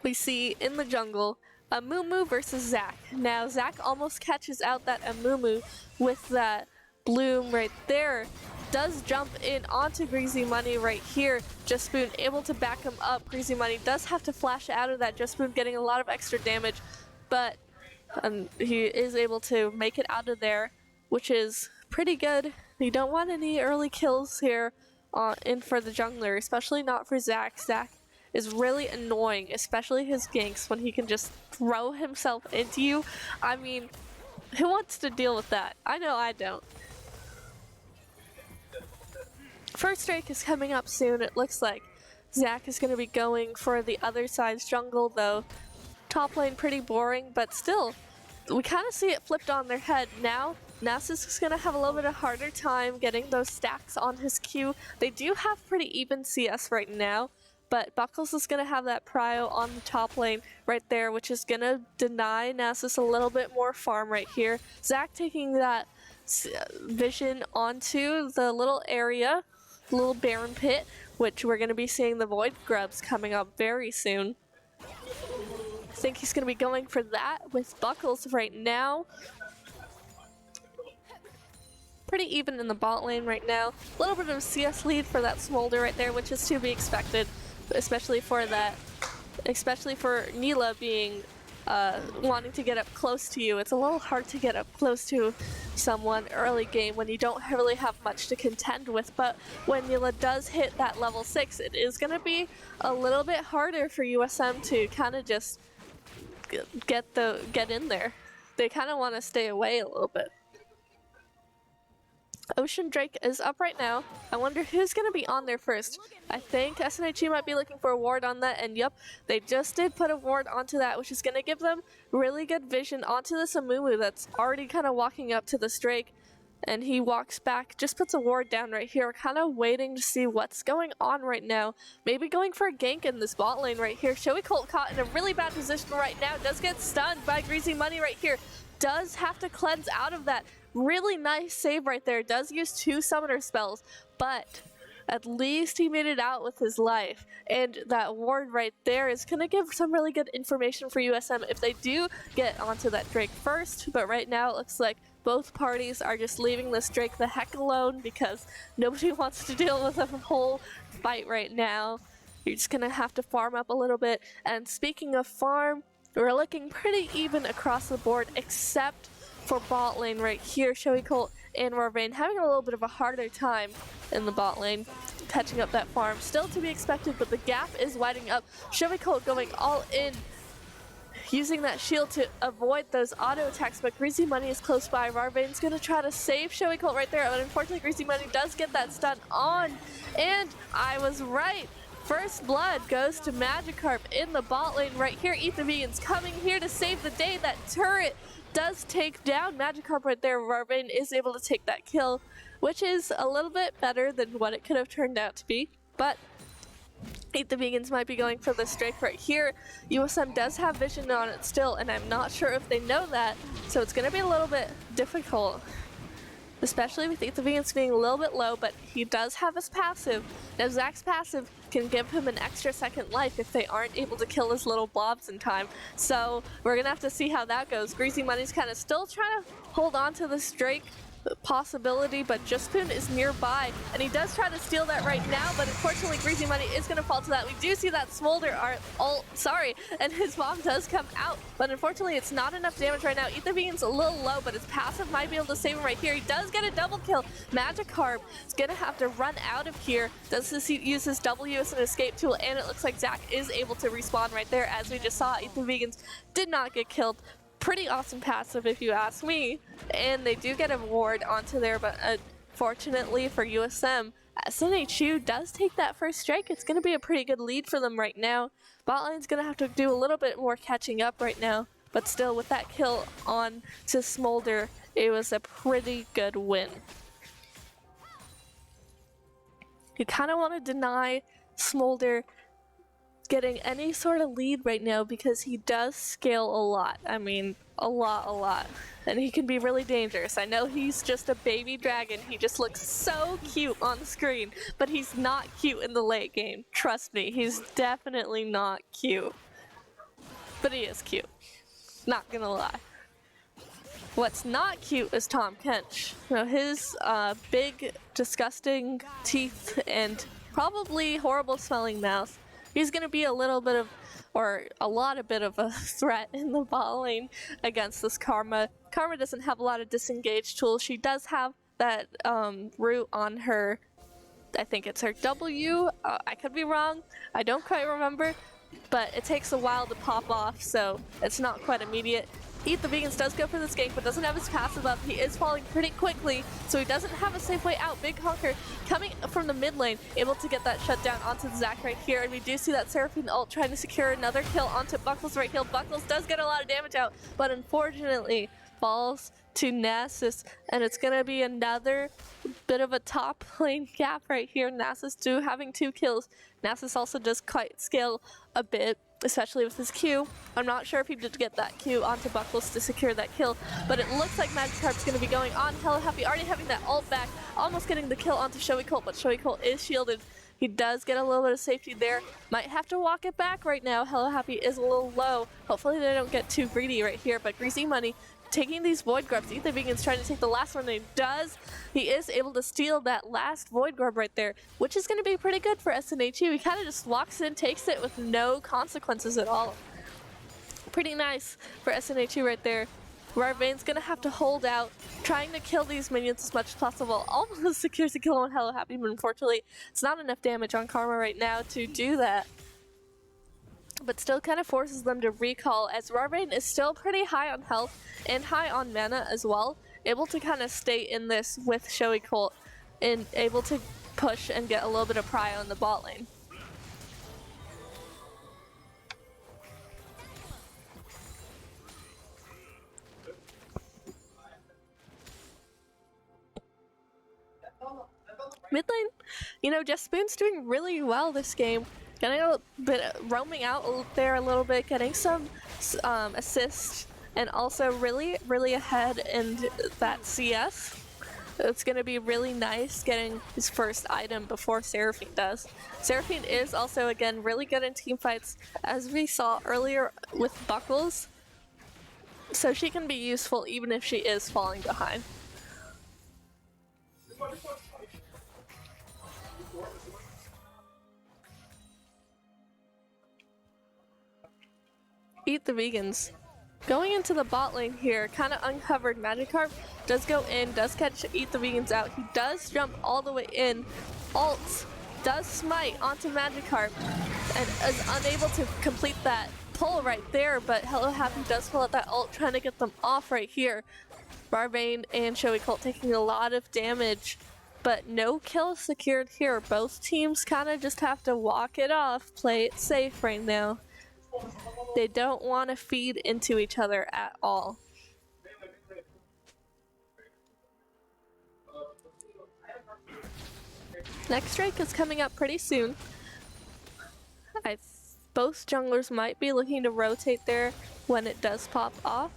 We see in the jungle Amumu versus Zac. Now Zac almost catches out that Amumu with that bloom right there. Does jump in onto Greasy Money right here. Just Spoon able to back him up. Greasy Money does have to flash out of that. Just Spoon getting a lot of extra damage, but he is able to make it out of there, which is pretty good. You don't want any early kills here in for the jungler, especially not for Zac. Zac is really annoying, especially his ganks when he can just throw himself into you. I mean, who wants to deal with that? I know I don't. First strike is coming up soon. It looks like Zac is going to be going for the other side's jungle though. Top lane pretty boring, but still, we kind of see it flipped on their head. Now, Nasus is going to have a little bit of harder time getting those stacks on his Q. They do have pretty even CS right now, but Buckles is going to have that prio on the top lane right there, which is going to deny Nasus a little bit more farm right here. Zac taking that vision onto the little area, little Baron Pit, which we're going to be seeing the Void Grubs coming up very soon. I think he's going to be going for that with Buckles right now. Pretty even in the bot lane right now. A little bit of a CS lead for that Smolder right there, which is to be expected. Especially for Neela being wanting to get up close to you. It's a little hard to get up close to someone early game when you don't really have much to contend with, but when Neela does hit that level 6, it is going to be a little bit harder for USM to kind of just get in there. They kind of want to stay away a little bit. Ocean Drake is up right now. I wonder who's going to be on there first. I think SNHU might be looking for a ward on that, and yep, they just did put a ward onto that, which is going to give them really good vision onto this Amumu that's already kind of walking up to this Drake. And he walks back, just puts a ward down right here, kind of waiting to see what's going on right now. Maybe going for a gank in this bot lane right here. Showy Colt caught in a really bad position right now, does get stunned by Greasy Money right here. Does have to cleanse out of that. Really nice save right there, does use 2 summoner spells, but at least he made it out with his life. And that ward right there is going to give some really good information for USM if they do get onto that Drake first. But right now it looks like both parties are just leaving this Drake the heck alone because nobody wants to deal with a whole fight right now. You're just going to have to farm up a little bit. And speaking of farm, we're looking pretty even across the board except for bot lane right here. Showy Colt and Warvane having a little bit of a harder time in the bot lane, catching up that farm. Still to be expected, but the gap is widening up. Showy Colt going all in, using that shield to avoid those auto attacks, but Greasy Money is close by. Warvane's gonna try to save Showy Colt right there, but unfortunately Greasy Money does get that stun on, and I was right. First blood goes to Magikarp in the bot lane right here. Ethan Vegan's coming here to save the day. That turret does take down Magikarp right there. Warvane is able to take that kill, which is a little bit better than what it could have turned out to be, but the Vegans might be going for this Drake right here. USM does have vision on it still, and I'm not sure if they know that, so it's going to be a little bit difficult, especially with the Vegans being a little bit low, but he does have his passive. Now Zach's passive can give him an extra second life if they aren't able to kill his little blobs in time, so we're going to have to see how that goes. Greasy Money's kind of still trying to hold on to this Drake possibility, but Juspoon is nearby, and he does try to steal that right now, but unfortunately Greasy Money is going to fall to that. We do see that Smolder and his bomb does come out, but unfortunately it's not enough damage right now. Ethan Vegan's a little low, but his passive might be able to save him right here. He does get a double kill. Magikarp is going to have to run out of here. Does this use his W as an escape tool, and it looks like Zach is able to respawn right there. As we just saw, Ethan Vegan's did not get killed. Pretty awesome passive if you ask me, and they do get a ward onto there, but fortunately for USM, SNHU does take that first strike. It's going to be a pretty good lead for them right now. Bot lane's going to have to do a little bit more catching up right now, but still with that kill on to Smolder, it was a pretty good win. You kind of want to deny Smolder getting any sort of lead right now because he does scale a lot. I mean, a lot. And he can be really dangerous. I know he's just a baby dragon. He just looks so cute on the screen, but he's not cute in the late game. Trust me, he's definitely not cute. But he is cute. Not gonna lie. What's not cute is Tom Kench. You know, his big, disgusting teeth and probably horrible smelling mouth. He's going to be a little bit of, or a lot of bit of a threat in the bot lane against this Karma. Karma doesn't have a lot of disengage tools. She does have that root on her, I think it's her W. I could be wrong. I don't quite remember, but it takes a while to pop off, so it's not quite immediate. Eat the Vegans does go for this gank, but doesn't have his passive up. He is falling pretty quickly, so he doesn't have a safe way out. Big Honker coming from the mid lane, able to get that shutdown onto Zach right here, and we do see that Seraphine ult trying to secure another kill onto Buckles right here. Buckles does get a lot of damage out, but unfortunately falls to Nasus, and it's gonna be another bit of a top lane gap right here. Nasus having 2 kills. Nasus also does quite scale a bit, especially with his Q. I'm not sure if he did get that Q onto Buckles to secure that kill, but it looks like Magikarp's going to be going on. Hello Happy already having that ult back, almost getting the kill onto Showy Colt, but Showy Colt is shielded. He does get a little bit of safety there. Might have to walk it back right now. Hello Happy is a little low. Hopefully they don't get too greedy right here, but Greasy Money taking these Void Grubs. Ethan Vegan's trying to take the last one, and he does. He is able to steal that last Void Grub right there, which is going to be pretty good for SNHU. He kind of just walks in, takes it with no consequences at all. Pretty nice for SNHU right there. Warvane's going to have to hold out, trying to kill these minions as much as possible. Almost secures the kill on Hello Happy, but unfortunately, it's not enough damage on Karma right now to do that. But still kind of forces them to recall, as Warvane is still pretty high on health and high on mana as well, able to kind of stay in this with Showy Colt and able to push and get a little bit of pry on the bot lane. Mid lane, you know, Just Spoon's doing really well this game. Getting a bit, roaming out there a little bit, getting some assists, and also really ahead in that CS. It's going to be really nice getting his first item before Seraphine does. Seraphine is also, again, really good in team fights, as we saw earlier with Buckles. So she can be useful even if she is falling behind. Eat the vegans. Going into the bot lane here, kind of uncovered. Magikarp does go in, does catch Eat the Vegans out. He does jump all the way in. Ults, does smite onto Magikarp, and is unable to complete that pull right there, but Hello Happy does pull out that ult, trying to get them off right here. Barvane and Showy Colt taking a lot of damage, but no kill secured here. Both teams kind of just have to walk it off, play it safe right now. They don't want to feed into each other at all. Next strike is coming up pretty soon. Both junglers might be looking to rotate there when it does pop off,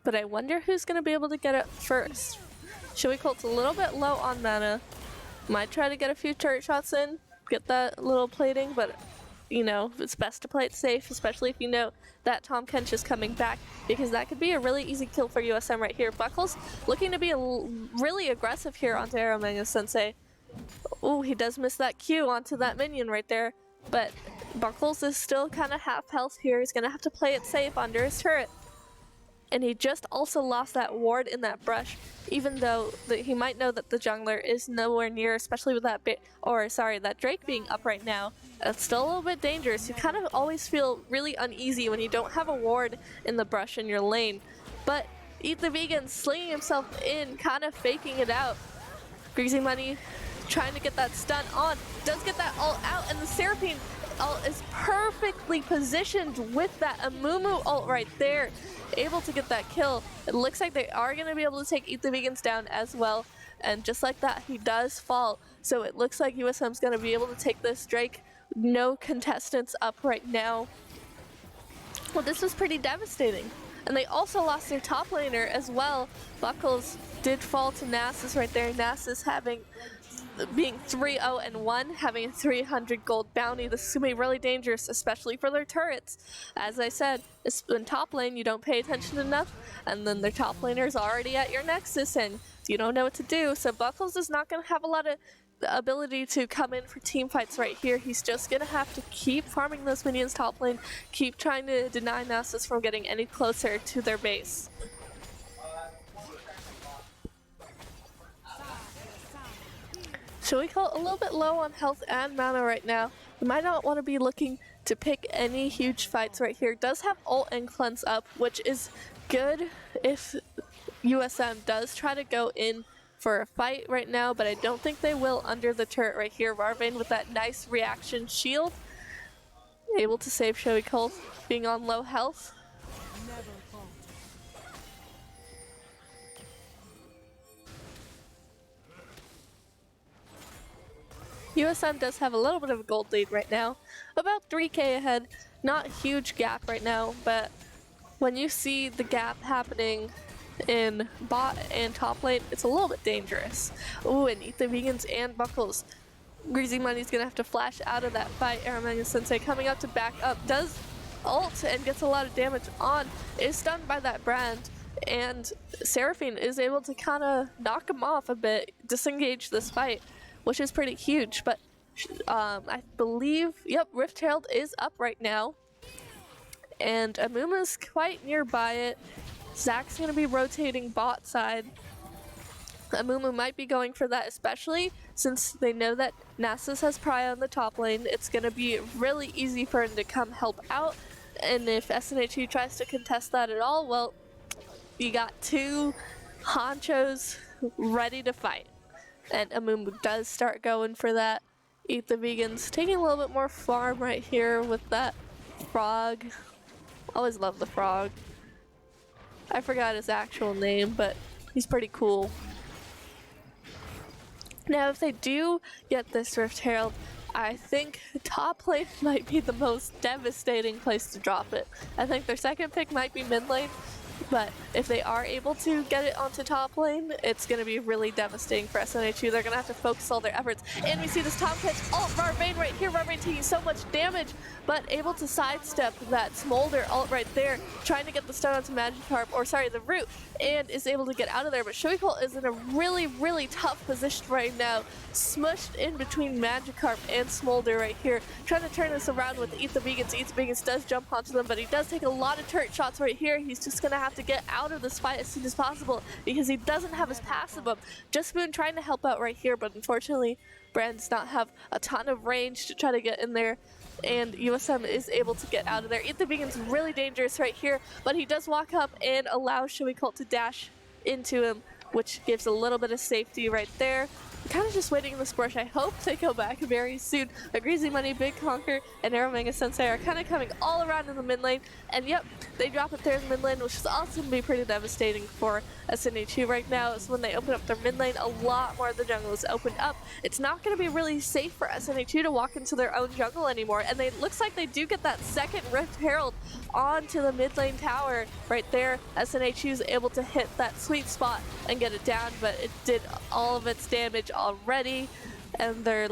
but I wonder who's going to be able to get it first. Showy Colt's a little bit low on mana. Might try to get a few turret shots in, get that little plating, but you know, it's best to play it safe, especially if you know that Tom Kench is coming back, because that could be a really easy kill for USM right here. Buckles looking to be really aggressive here onto Aramanga Sensei. Ooh, he does miss that Q onto that minion right there, but Buckles is still kind of half health here. He's gonna have to play it safe under his turret. And he just also lost that ward in that brush, even though he might know that the jungler is nowhere near, especially with that that Drake being up right now. It's still a little bit dangerous. You kind of always feel really uneasy when you don't have a ward in the brush in your lane. But Eat the Vegan slinging himself in, kind of faking it out. Greasy Money trying to get that stun on, does get that ult out, and the Seraphine ult is perfectly positioned with that Amumu ult right there, able to get that kill. It looks like they are going to be able to take Eat the Vegans down as well, and just like that, he does fall. So it looks like USM's going to be able to take this Drake. No contestants up right now. Well, this was pretty devastating. And they also lost their top laner as well. Buckles did fall to Nasus right there. Nasus being 3-0-1, having a 300 gold bounty. This is going to be really dangerous, especially for their turrets. As I said, in top lane, you don't pay attention enough, and then their top laner is already at your Nexus, and you don't know what to do. So Buckles is not going to have a lot of ability to come in for team fights right here. He's just going to have to keep farming those minions top lane, keep trying to deny Nasus from getting any closer to their base. Showy Colt a little bit low on health and mana right now. You might not want to be looking to pick any huge fights right here. Does have ult and cleanse up, which is good if USM does try to go in for a fight right now, but I don't think they will under the turret right here. Varvane with that nice reaction shield, able to save Showy Colt being on low health. USM does have a little bit of a gold lead right now, about 3k ahead. Not a huge gap right now, but when you see the gap happening in bot and top lane, it's a little bit dangerous. Ooh, and Eat the Vegans and Buckles. Greasy Money's gonna have to flash out of that fight. Aramanga Sensei coming up to back up, does ult and gets a lot of damage on, is stunned by that brand, and Seraphine is able to kind of knock him off a bit, disengage this fight, which is pretty huge. But I believe, yep, Rift Herald is up right now, and Amumu's quite nearby it. Zach's going to be rotating bot side. Amumu might be going for that, especially since they know that Nasus has pry on the top lane. It's going to be really easy for him to come help out, and if SNHU tries to contest that at all, well, you got two honchos ready to fight. And Amumu does start going for that. Eat the Vegans taking a little bit more farm right here with that frog. Always love the frog. I forgot his actual name, but he's pretty cool. Now, if they do get this Rift Herald, I think top lane might be the most devastating place to drop it. I think their second pick might be mid lane, but if they are able to get it onto top lane, it's going to be really devastating for SNHU. They're going to have to focus all their efforts. And we see this top pitch. Oh, Varvain right here. Varvain taking so much damage, but able to sidestep that Smolder ult right there, trying to get the stun onto Magikarp, or sorry, the root, and is able to get out of there. But Shoei is in a really, really tough position right now, smushed in between Magikarp and Smolder right here, trying to turn this around with Eat the Vegans. Eat the Vegans does jump onto them, but he does take a lot of turret shots right here. He's just going to have to get out of this fight as soon as possible because he doesn't have his passive up. Just Spoon trying to help out right here, but unfortunately, Brand does not have a ton of range to try to get in there, and USM is able to get out of there. Eat the Vegan's really dangerous right here, but he does walk up and allow Shoei to dash into him, which gives a little bit of safety right there. I'm kind of just waiting in this bush. I hope they go back very soon. A Greasy Money, Big Conquer, and Arrow Manga Sensei are kind of coming all around in the mid lane. And yep, they drop it there in the mid lane, which is also going to be pretty devastating for SNHU right now. So when they open up their mid lane, a lot more of the jungle is opened up. It's not going to be really safe for SNHU to walk into their own jungle anymore. And it looks like they do get that second Rift Herald onto the mid lane tower right there. SNHU is able to hit that sweet spot and get it down, but it did all of its damage already, and their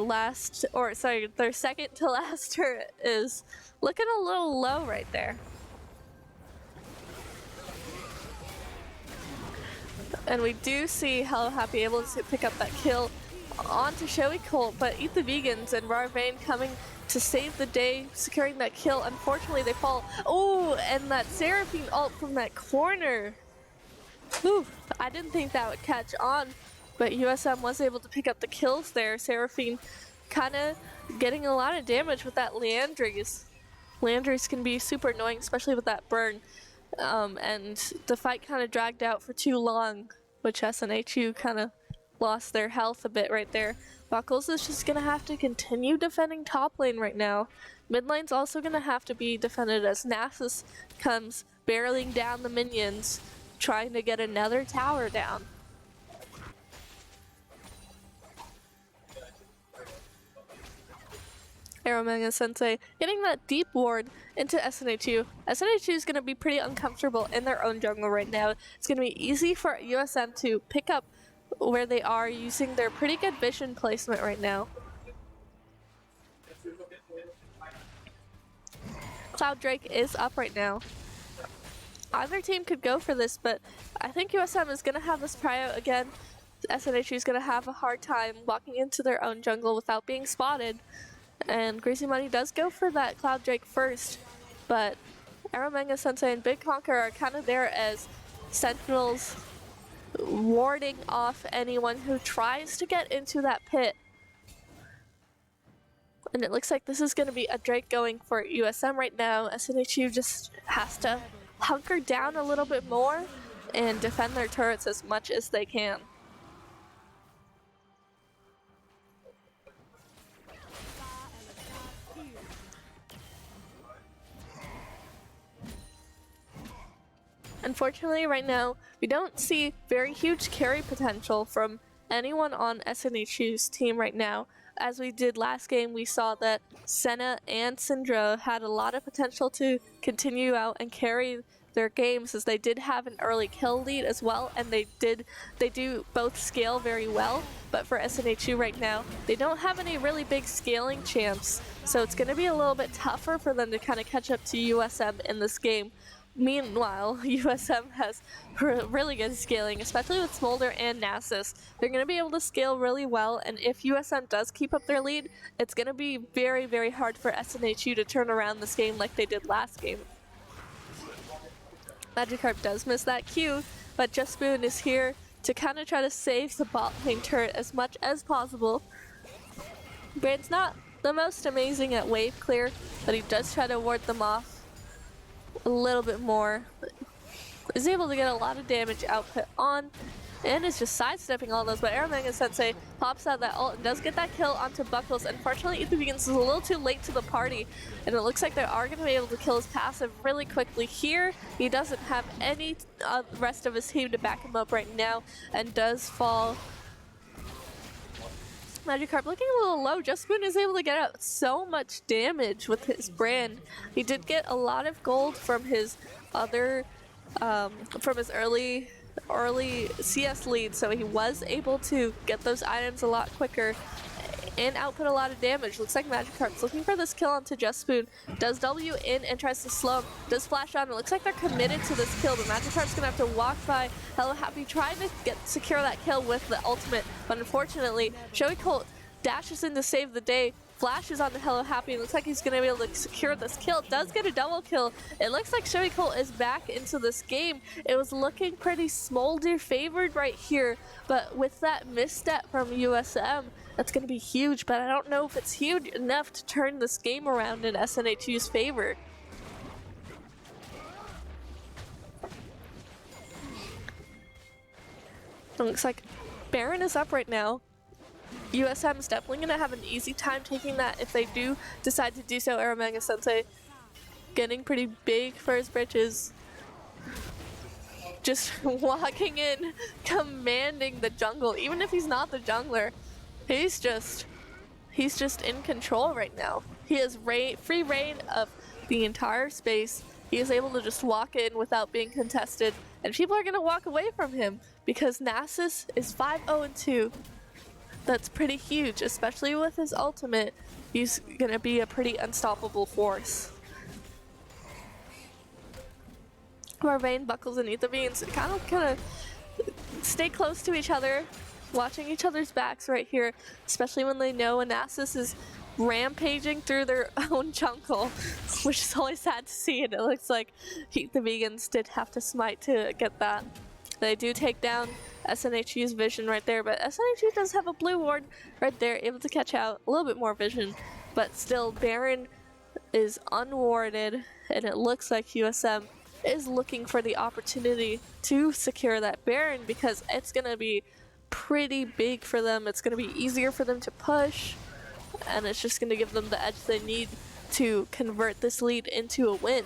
second to last turret is looking a little low right there. And we do see Hello Happy able to pick up that kill onto Shoei, but Eat the Vegans and Varvain coming to save the day, securing that kill. Unfortunately, they fall. Oh, and that Seraphine ult from that corner. Whew, I didn't think that would catch on, but USM was able to pick up the kills there. Seraphine kind of getting a lot of damage with that Leandries. Leandries can be super annoying, especially with that burn. And the fight kind of dragged out for too long, which SNHU kind of lost their health a bit right there. Buckles is just going to have to continue defending top lane right now. Mid lane's also going to have to be defended as Nasus comes barreling down the minions, trying to get another tower down. Arrow Manga Sensei getting that deep ward into SNHU. SNHU is going to be pretty uncomfortable in their own jungle right now. It's going to be easy for USM to pick up where they are using their pretty good vision placement right now. Cloud Drake is up right now. Either team could go for this, but I think USM is going to have this prio again. SNHU is going to have a hard time walking into their own jungle without being spotted. And Greasy Money does go for that Cloud Drake first, but Arrow Manga Sensei and Big Conquer are kind of there as sentinels, warding off anyone who tries to get into that pit. And it looks like this is going to be a Drake going for USM right now. SNHU just has to hunker down a little bit more and defend their turrets as much as they can. Unfortunately, right now, we don't see very huge carry potential from anyone on SNHU's team right now. As we did last game, we saw that Senna and Syndra had a lot of potential to continue out and carry their games, as they did have an early kill lead as well, and they do both scale very well. But for SNHU right now, they don't have any really big scaling champs, so it's going to be a little bit tougher for them to kind of catch up to USM in this game. Meanwhile, USM has really good scaling, especially with Smolder and Nasus. They're going to be able to scale really well, and if USM does keep up their lead, it's going to be very, very hard for SNHU to turn around this game like they did last game. Magikarp does miss that Q, but Just Spoon is here to kind of try to save the bot lane turret as much as possible. Brand's not the most amazing at wave clear, but he does try to ward them off a little bit more. Is able to get a lot of damage output on, and is just sidestepping all those, but Arrow Manga Sensei pops out that ult and does get that kill onto Buckles. Unfortunately, Ethan Begins is a little too late to the party, and it looks like they are going to be able to kill his passive really quickly here. He doesn't have any rest of his team to back him up right now, and does fall Magikarp looking a little low. Just Spoon is able to get out so much damage with his brand. He did get a lot of gold from his other, from his early CS lead, so he was able to get those items a lot quicker and output a lot of damage. Looks like Magikarp's looking for this kill onto Just Spoon. Does W in and tries to slow him. Does flash on. It looks like they're committed to this kill, but Magikarp's gonna have to walk by Hello Happy, trying to secure that kill with the ultimate, but unfortunately, Joey Colt dashes in to save the day. Flashes onto Hello Happy, and looks like he's going to be able to secure this kill. Does get a double kill. It looks like Joey Colt is back into this game. It was looking pretty Smolder favored right here, but with that misstep from USM, that's going to be huge, but I don't know if it's huge enough to turn this game around in SNHU's favor. It looks like Baron is up right now. USM is definitely going to have an easy time taking that if they do decide to do so. Aramanga Sensei getting pretty big for his britches. Just walking in, commanding the jungle. Even if he's not the jungler, he's just in control right now. He has free reign of the entire space. He is able to just walk in without being contested, and people are going to walk away from him because Nasus is 5-0-2. That's pretty huge, especially with his ultimate. He's gonna be a pretty unstoppable force. Marvane, Buckles, and Etherbeans kind of stay close to each other, watching each other's backs right here, especially when they know Nasus is rampaging through their own jungle, which is always sad to see, and it looks like the Vegans did have to smite to get that. They do take down SNHU's vision right there, but SNHU does have a blue ward right there, able to catch out a little bit more vision, but still Baron is unwarded, and it looks like USM is looking for the opportunity to secure that Baron because it's going to be pretty big for them. It's going to be easier for them to push, and it's just going to give them the edge they need to convert this lead into a win.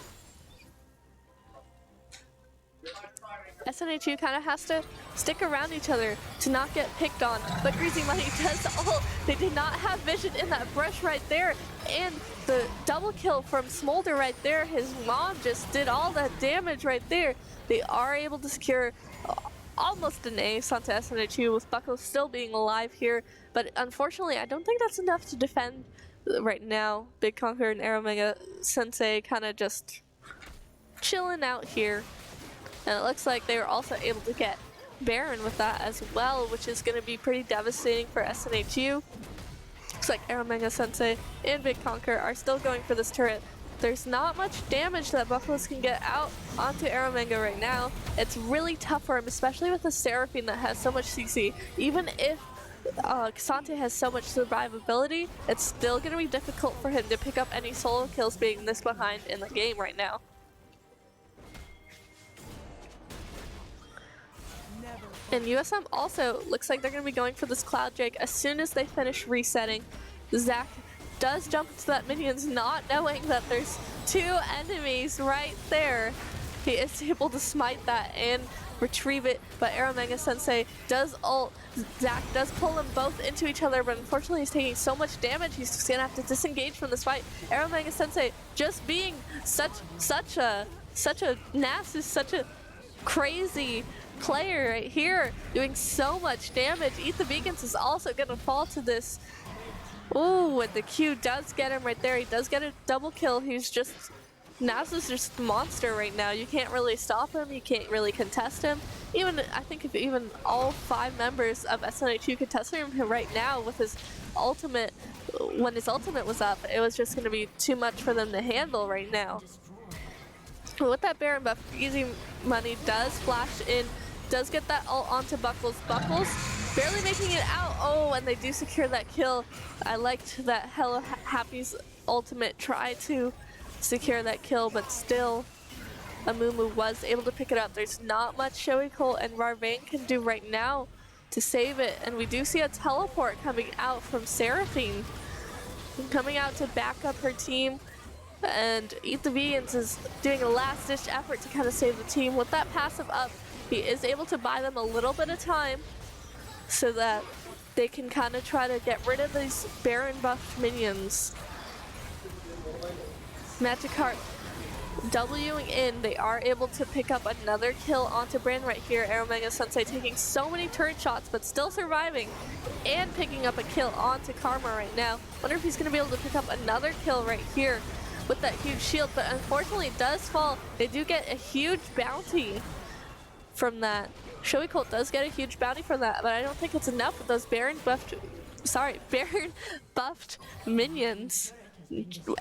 SNHU kind of has to stick around each other to not get picked on, but Greasy Money does ult. They did not have vision in that brush right there, and the double kill from Smolder right there. His mom just did all that damage right there. They are able to secure almost an ace onto SNHU with Buckles still being alive here, but unfortunately I don't think that's enough to defend right now. Big Conqueror and Aramanga Sensei kind of just chilling out here. And it looks like they were also able to get Baron with that as well, which is going to be pretty devastating for SNHU. Looks like Aramanga Sensei and Big Conqueror are still going for this turret. There's not much damage that Buckles can get out onto Aramanga right now. It's really tough for him, especially with the Seraphine that has so much CC. Even if Kasante has so much survivability, it's still going to be difficult for him to pick up any solo kills being this behind in the game right now. And USM also looks like they're going to be going for this Cloud Drake as soon as they finish resetting. Zach does jump into that minions, not knowing that there's two enemies right there. He is able to smite that and retrieve it, but Aramanga Sensei does ult. Zach does pull them both into each other, but unfortunately he's taking so much damage, he's just going to have to disengage from this fight. Aramanga Sensei just being such a Nasus, such a crazy player right here, doing so much damage. Eat the Vegans is also gonna fall to this. Ooh, and the Q does get him right there. He does get a double kill. He's just, Nasus just a monster right now. You can't really stop him, you can't really contest him. Even, I think if even all 5 members of SNHU contesting him right now with his ultimate, when his ultimate was up, it was just gonna be too much for them to handle right now. But with that Baron buff, Easy Money does flash in, does get that ult onto Buckles. Buckles barely making it out. Oh, and they do secure that kill. I liked that Hello Happy's ultimate tried to secure that kill, but still Amumu was able to pick it up. There's not much Joey Colt and Marvane can do right now to save it, and we do see a teleport coming out from Seraphine, coming out to back up her team. And Eat the Vegans is doing a last-ditch effort to kind of save the team. With that passive up, he is able to buy them a little bit of time so that they can kind of try to get rid of these Baron buffed minions. Magikarp Wing in, they are able to pick up another kill onto Brand right here. Aeromega Sensei taking so many turret shots, but still surviving and picking up a kill onto Karma right now. Wonder if he's going to be able to pick up another kill right here with that huge shield, but unfortunately it does fall. They do get a huge bounty from that. Showy Colt does get a huge bounty from that, but I don't think it's enough with those Baron buffed minions.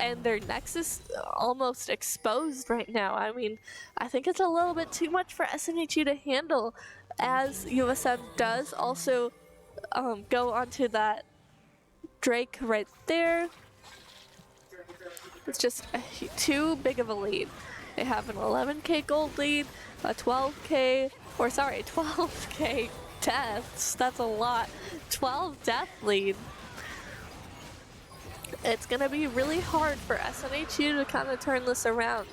And their Nexus almost exposed right now. I mean, I think it's a little bit too much for SNHU to handle, as USM does also go onto that Drake right there. It's just too big of a lead. They have an 11k gold lead, a 12k deaths. That's a lot. 12 death lead. It's gonna be really hard for SNHU to kind of turn this around.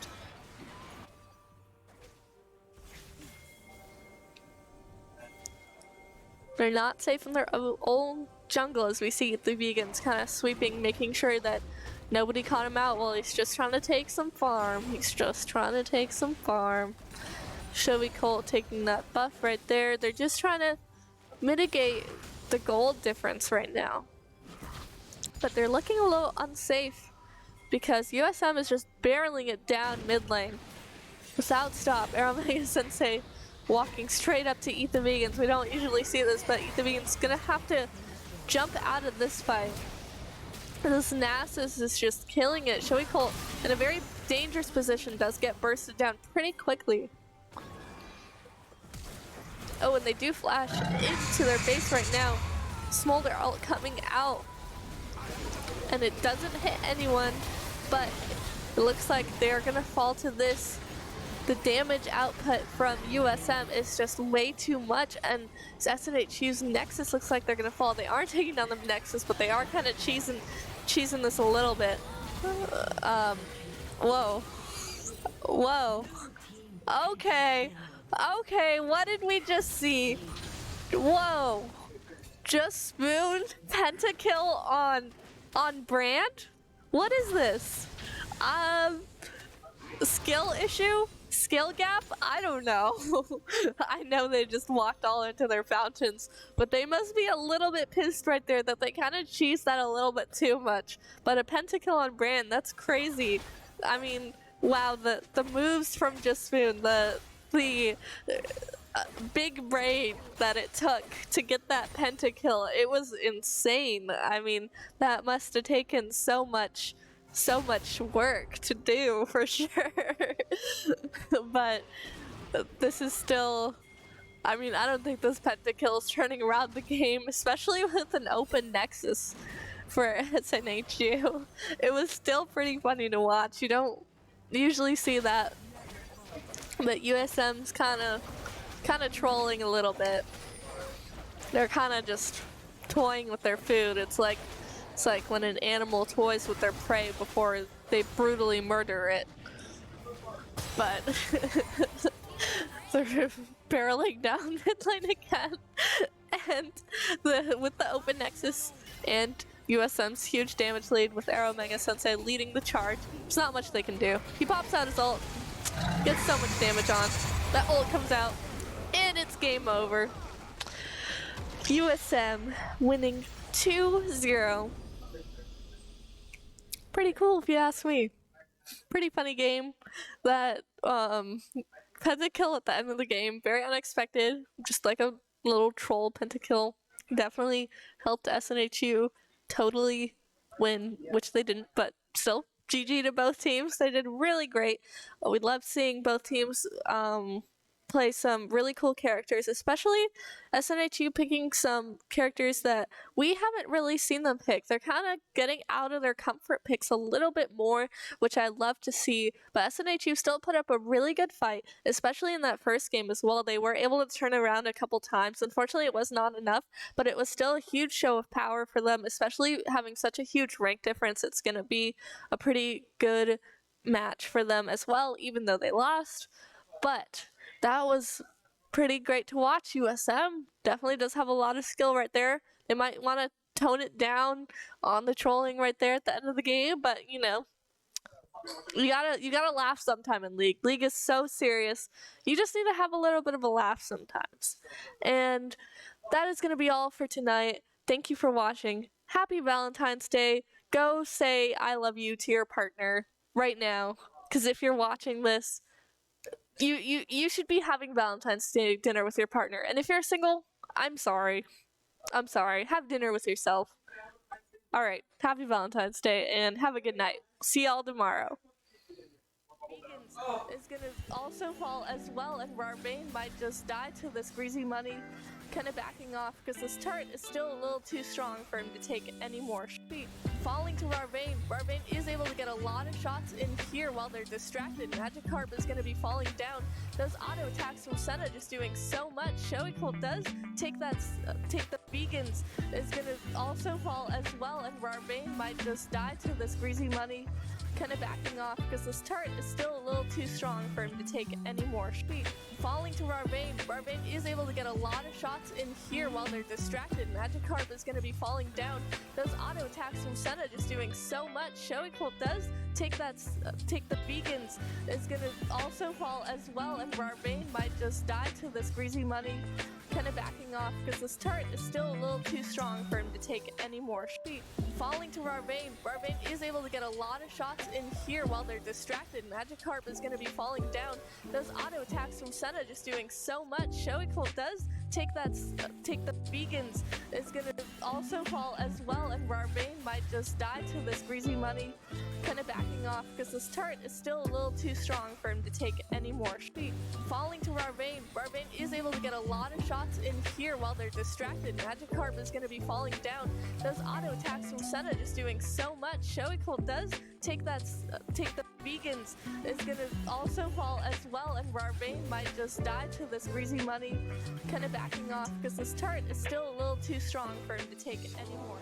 They're not safe in their own jungle, as we see the vegans kind of sweeping, making sure that nobody caught him out while he's just trying to take some farm. Showy Colt taking that buff right there. They're just trying to mitigate the gold difference right now. But they're looking a little unsafe because USM is just barreling it down mid lane without stop. Aeromega Sensei walking straight up to eat the vegans. We don't usually see this, but eat the vegans gonna have to jump out of this fight. This Nasus is just killing it. Showy Colt in a very dangerous position, does get bursted down pretty quickly. Oh, and they do flash into their base right now. Smolder ult coming out. And it doesn't hit anyone, but it looks like they're gonna fall to this. The damage output from USM is just way too much, and SNHU's Nexus looks like they're gonna fall. They aren't taking down the Nexus, but they are kind of cheesing this a little bit. Whoa. Okay, what did we just see? Whoa. Just Spoon pentakill on Brand? What is this? Skill issue? Skill gap? I don't know. I know they just walked all into their fountains, but they must be a little bit pissed right there that they kind of cheesed that a little bit too much. But a pentakill on Brand, that's crazy. I mean, wow, the moves from Just Spoon, the big brain that it took to get that pentakill, it was insane. I mean, that must have taken so much work to do for sure. But this is still, I mean, I don't think this pentakill is turning around the game, especially with an open Nexus for SNHU. It was still pretty funny to watch. You don't usually see that, but USM's kind of trolling a little bit. They're kind of just toying with their food. It's like when an animal toys with their prey before they brutally murder it. But they're barreling down mid lane again, and with the open Nexus and USM's huge damage lead with Aeromega Sensei leading the charge, there's not much they can do. He pops out his ult, gets so much damage on. That ult comes out, and it's game over. USM winning 2-0. Pretty cool if you ask me. Pretty funny game. That pentakill at the end of the game, very unexpected, just like a little troll pentakill. Definitely helped SNHU totally win, which they didn't, but still GG to both teams. They did really great. We love seeing both teams play some really cool characters, especially SNHU picking some characters that we haven't really seen them pick. They're kind of getting out of their comfort picks a little bit more, which I love to see, but SNHU still put up a really good fight, especially in that first game as well. They were able to turn around a couple times. Unfortunately, it was not enough, but it was still a huge show of power for them, especially having such a huge rank difference. It's going to be a pretty good match for them as well, even though they lost. But that was pretty great to watch. USM definitely does have a lot of skill right there. They might want to tone it down on the trolling right there at the end of the game, but you know, you gotta laugh sometime in League. League is so serious. You just need to have a little bit of a laugh sometimes. And that is gonna be all for tonight. Thank you for watching. Happy Valentine's Day. Go say I love you to your partner right now. Because if you're watching this, you should be having Valentine's Day dinner with your partner. And if you're single, I'm sorry. I'm sorry. Have dinner with yourself. Alright, happy Valentine's Day and have a good night. See y'all tomorrow. Vegans is gonna also fall as well, and Rarvain might just die to this greasy money kind of backing off because this turret is still a little too strong for him to take any more speed. Falling to Rarvain, Rarvain is able to get a lot of shots in here while they're distracted. Magikarp is going to be falling down. Those auto attacks from Senna just doing so much. Showy Colt does take the Vegans is going to also fall as well, and Rarvain might just die to this greasy money kind of backing off because this turret is still a little too strong for him to take any more speed. Falling to Rarvain, Rarvain is able to get a lot of shots in here while they're distracted. Magikarp is going to be falling down. Those auto attacks from Senna just doing so much. Showy Colt does take the Vegans is going to also fall as well, and Rarvain might just die to this greasy money kind of backing off because this turret is still a little too strong for him to take any more speed. Falling to Rarvain, Rarvain is able to get a lot of shots in here while they're distracted. Magikarp is going to be falling down. Those auto attacks from Senna just doing so much. Showy Colt does take the Vegans is going to also fall as well, and Rarvain might just die to this greasy money kind of backing off because this turret is still a little too strong for him to take any more speed. Falling to Rarvain, Rarvain is able to get a lot of shots in here while they're distracted. Magikarp is going to be falling down. Those auto attacks from Senna just doing so much. Showy Colt does take the Vegans is going to also fall as well, and Rarvain might just die to this greasy money kind of backing off because this turret is still a little too strong for him to take any more.